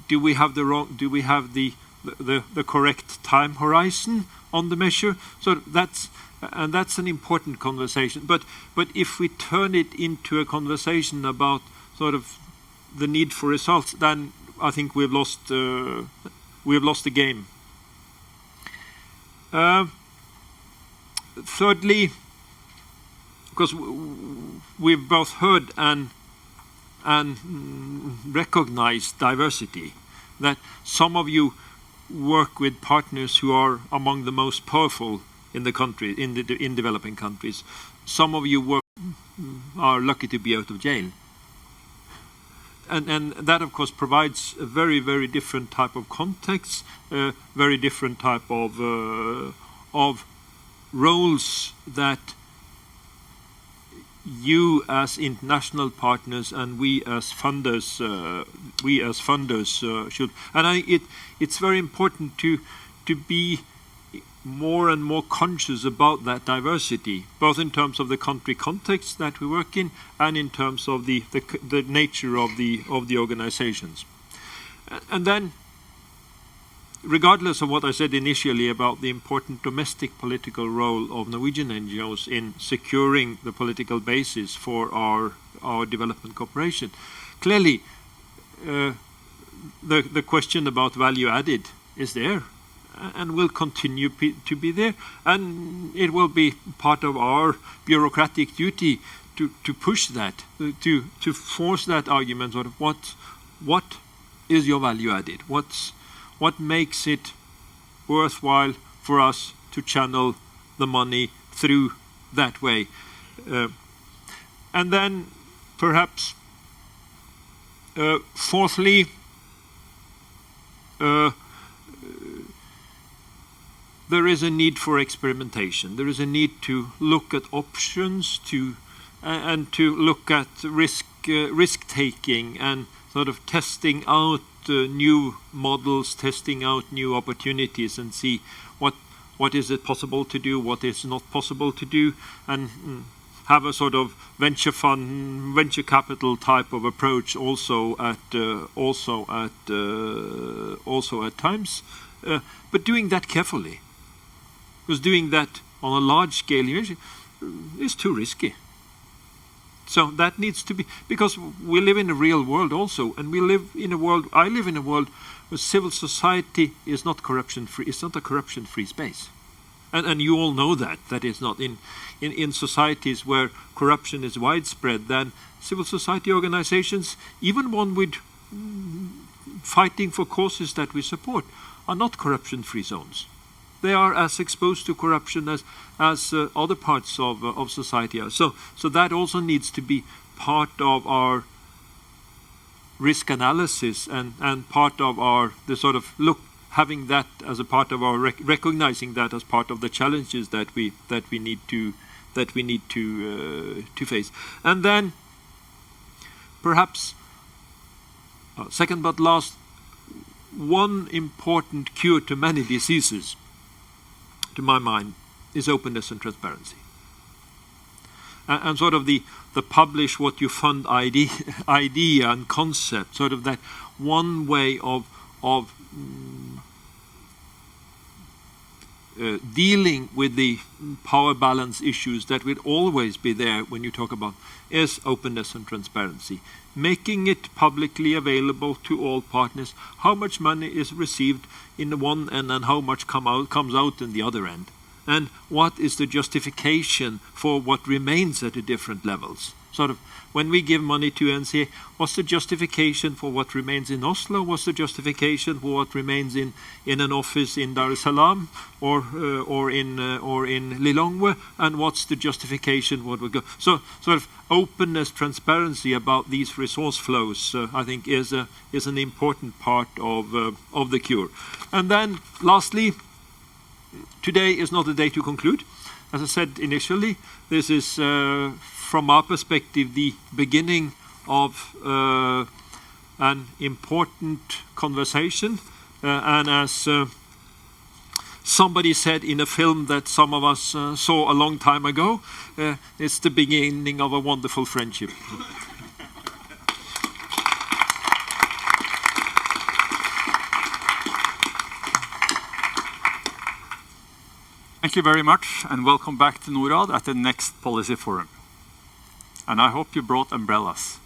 Do we have the correct time horizon on the measure? So that's an important conversation. But if we turn it into a conversation about sort of the need for results, then I think we've lost the game. Thirdly, because we've both heard and recognized diversity, that some of you work with partners who are among the most powerful in the country, in developing countries. Some of you are lucky to be out of jail. And that, of course, provides a very, very different type of context, very different type of roles that you as international partners and we as funders should. And it's very important to be more and more conscious about that diversity, both in terms of the country context that we work in and in terms of the nature of the organizations. And then, regardless of what I said initially about the important domestic political role of Norwegian NGOs in securing the political basis for our development cooperation, clearly the question about value added is there and will continue to be there, and it will be part of our bureaucratic duty to push that, to force that argument of what is your value added, what makes it worthwhile for us to channel the money through that way. And then perhaps fourthly, there is a need for experimentation. There is a need to look at options, and to look at risk taking and sort of testing out new models, testing out new opportunities, and see what is it possible to do, what is not possible to do, and have a sort of venture capital type of approach also at times, but doing that carefully. Because doing that on a large scale here is too risky. So that needs to be, because we live in a real world also, and I live in a world where civil society is not corruption-free. It's not a corruption-free space. And you all know that is not. In societies where corruption is widespread, then civil society organizations, even one with fighting for causes that we support, are not corruption-free zones. They are as exposed to corruption as other parts of society are. So that also needs to be part of our risk analysis and part of having that as a part of our recognizing that as part of the challenges that we need to face. And then perhaps second but last, one important cure to many diseases, to my mind, is openness and transparency. And sort of the publish what you fund idea and concept, sort of that one way of dealing with the power balance issues that will always be there when you talk about is openness and transparency. Making it publicly available to all partners, how much money is received in the one end and how much comes out in the other end. And what is the justification for what remains at the different levels? sort of, when we give money to NCA, what's the justification for what remains in Oslo? What's the justification for what remains in an office in Dar es Salaam or in Lilongwe? And what's the justification what would go? So sort of openness, transparency about these resource flows, I think, is an important part of the cure. And then, lastly, today is not a day to conclude. As I said initially, this is, from our perspective, the beginning of an important conversation. And as somebody said in a film that some of us saw a long time ago, it's the beginning of a wonderful friendship. Thank you very much, and welcome back to Norad at the next Policy Forum. And I hope you brought umbrellas.